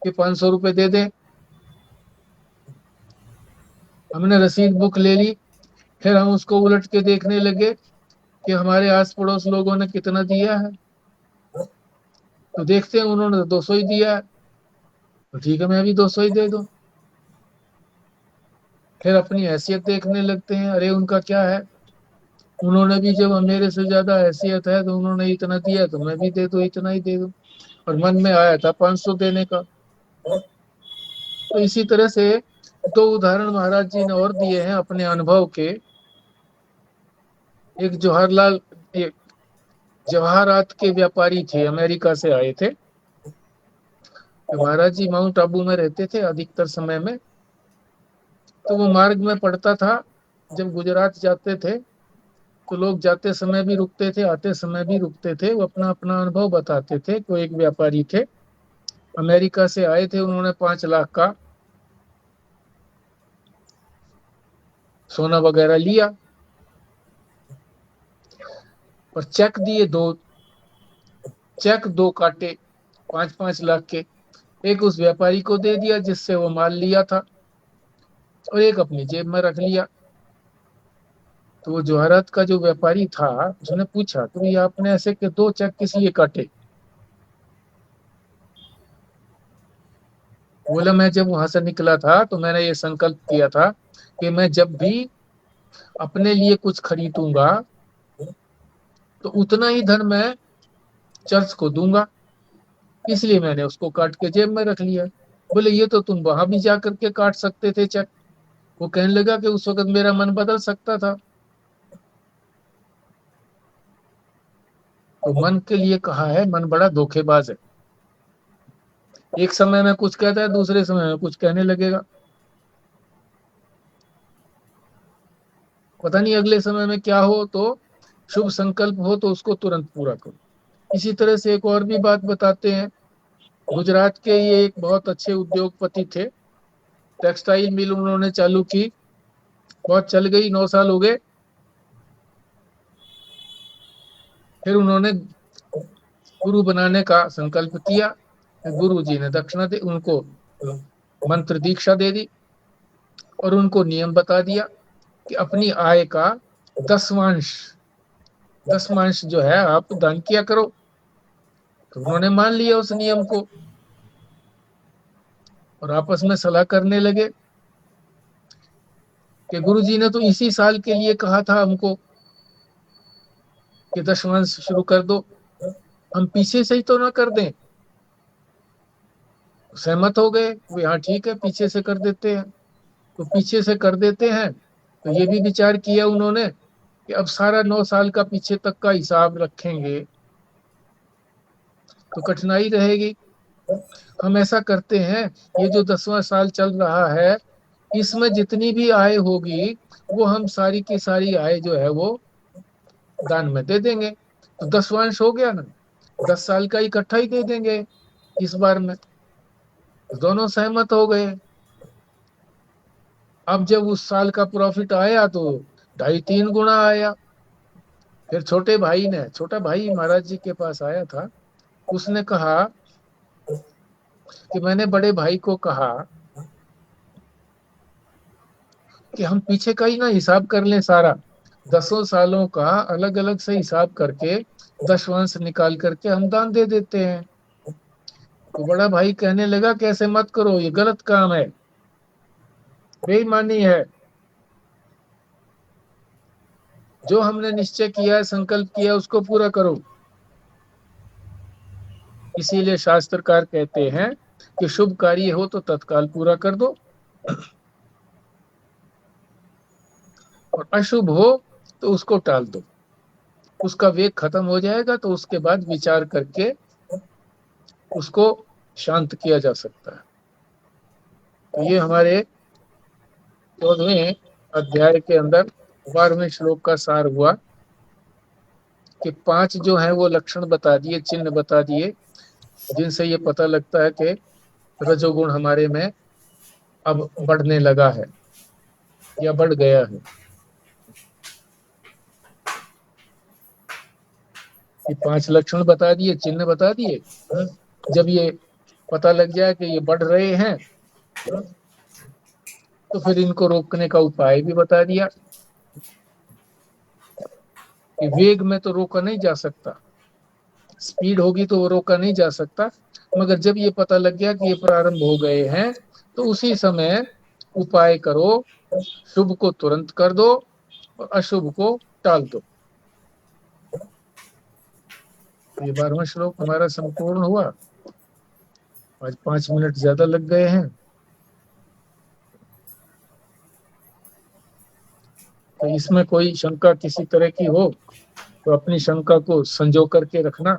कि 500 रुपए दे दे। हमने रसीद बुक ले ली, फिर हम उसको उलट के देखने लगे कि हमारे आस पड़ोस लोगों ने कितना दिया है, तो देखते हैं उन्होंने 200 ही दिया है, तो ठीक है मैं भी 200 ही दे दूं। फिर अपनी हैसियत देखने लगते हैं, अरे उनका क्या है, उन्होंने भी जब मेरे से ज्यादा हैसियत है तो उन्होंने इतना दिया तो मैं भी दे दूं, इतना ही दे दूं। और मन में आया था 500 देने का। तो इसी तरह से 2 उदाहरण महाराज जी ने और दिए हैं अपने अनुभव के। एक जवाहरात के व्यापारी थे, अमेरिका से आए थे। तो महाराज जी माउंट आबू में रहते थे अधिकतर समय में। तो वो मार्ग में पड़ता था, जब गुजरात जाते थे तो लोग जाते समय भी रुकते थे, आते समय भी रुकते थे। वो अपना अपना अनुभव बताते थे। तो एक व्यापारी थे, अमेरिका से आए थे, उन्होंने 5 लाख का सोना वगैरह लिया और चेक दिए, 2 काटे 5-5 लाख के। एक उस व्यापारी को दे दिया जिससे वो माल लिया था, और एक अपनी जेब में रख लिया। तो वो जवाहरात का जो व्यापारी था उसने पूछा, तो ये आपने ऐसे के 2 चेक किस लिए काटे? बोला, मैं जब वहां से निकला था तो मैंने ये संकल्प किया था कि मैं जब भी अपने लिए कुछ खरीदूंगा तो उतना ही धन मैं चर्च को दूंगा, इसलिए मैंने उसको काट के जेब में रख लिया। बोले, ये तो तुम वहां भी जा करके काट सकते थे चेक। वो कहने लगा कि उस वक्त मेरा मन बदल सकता था। तो मन के लिए कहा है, मन बड़ा धोखेबाज है। एक समय में कुछ कहता है, दूसरे समय में कुछ कहने लगेगा। पता नहीं अगले समय में क्या हो। तो शुभ संकल्प हो तो उसको तुरंत पूरा करो। इसी तरह से एक और भी बात बताते हैं। गुजरात के ये एक बहुत अच्छे उद्योगपति थे, टेक्सटाइल मिल उन्होंने चालू की, बहुत चल गई, 9 साल हो गए। फिर उन्होंने गुरु बनाने का संकल्प किया। गुरु जी ने दक्षिणा दे, उनको मंत्र दीक्षा दे दी और उनको नियम बता दिया कि अपनी आय का 10वांश जो है आप दान किया करो। तो उन्होंने मान लिया उस नियम को और आपस में सलाह करने लगे कि गुरु जी ने तो इसी साल के लिए कहा था हमको कि 10वांश शुरू कर दो, हम पीछे से ही तो ना कर दें। सहमत हो गए, हाँ ठीक है पीछे से कर देते हैं। तो पीछे से कर देते हैं। तो ये भी विचार किया उन्होंने कि अब सारा 9 साल का पीछे तक का हिसाब रखेंगे तो कठिनाई रहेगी। हम ऐसा करते हैं, ये जो 10वां साल चल रहा है इसमें जितनी भी आय होगी वो हम सारी की सारी आय जो है वो दान में दे देंगे। तो 10वांश हो गया ना, 10 साल का इकट्ठा ही दे देंगे इस बार में। दोनों सहमत हो गए। अब जब उस साल का प्रॉफिट आया तो 2.5-3 गुना आया। फिर छोटा भाई महाराज जी के पास आया था। उसने कहा कि मैंने बड़े भाई को कहा कि हम पीछे का ही ना हिसाब कर लें, सारा 10 सालों का अलग अलग से हिसाब करके 10वांश निकाल करके हम दान दे देते हैं। तो बड़ा भाई कहने लगा कि ऐसे मत करो, ये गलत काम है, बेईमानी है। जो हमने निश्चय किया है, संकल्प किया, उसको पूरा करो। इसीलिए शास्त्रकार कहते हैं कि शुभ कार्य हो तो तत्काल पूरा कर दो और अशुभ हो तो उसको टाल दो। उसका वेग खत्म हो जाएगा तो उसके बाद विचार करके उसको शांत किया जा सकता है। तो ये हमारे 14वें अध्याय के अंदर 12वें श्लोक का सार हुआ कि 5 जो है वो लक्षण बता दिए, चिन्ह बता दिए, जिनसे ये पता लगता है कि रजोगुण हमारे में अब बढ़ने लगा है या बढ़ गया है। ये 5 लक्षण बता दिए, चिन्ह बता दिए। जब ये पता लग जाए कि ये बढ़ रहे हैं, तो फिर इनको रोकने का उपाय भी बता दिया कि वेग में तो रोका नहीं जा सकता, स्पीड होगी तो वो रोका नहीं जा सकता, मगर जब ये पता लग गया कि ये प्रारंभ हो गए हैं, तो उसी समय उपाय करो, शुभ को तुरंत कर दो और अशुभ को टाल दो। ये 12वां श्लोक हमारा संपूर्ण हुआ। आज 5 मिनट ज्यादा लग गए हैं, तो इसमें कोई शंका किसी तरह की हो तो अपनी शंका को संजो करके रखना,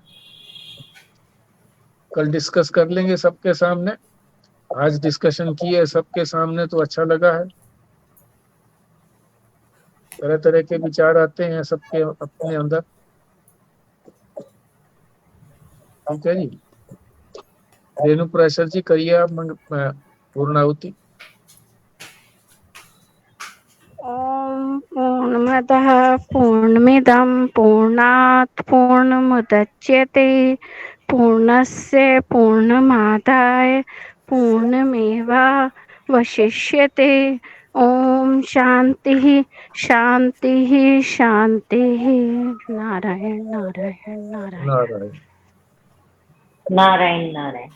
कल डिस्कस कर लेंगे सबके सामने। आज डिस्कशन किए सबके सामने तो अच्छा लगा है, तरह तरह के विचार आते हैं सबके अपने अंदर। ठीक है जी, रेणु प्रेशर जी करिए आप पूर्णाहुति। ओम पूर्णमदः पूर्णमिदं पूर्णात् पूर्णमुदच्यते पूर्णस्य पूर्णमादाय पूर्णमेवावशिष्यते। ओम शांति शांति शांति। नारायण नारायण नारायण। नारायण नारायण नारायण।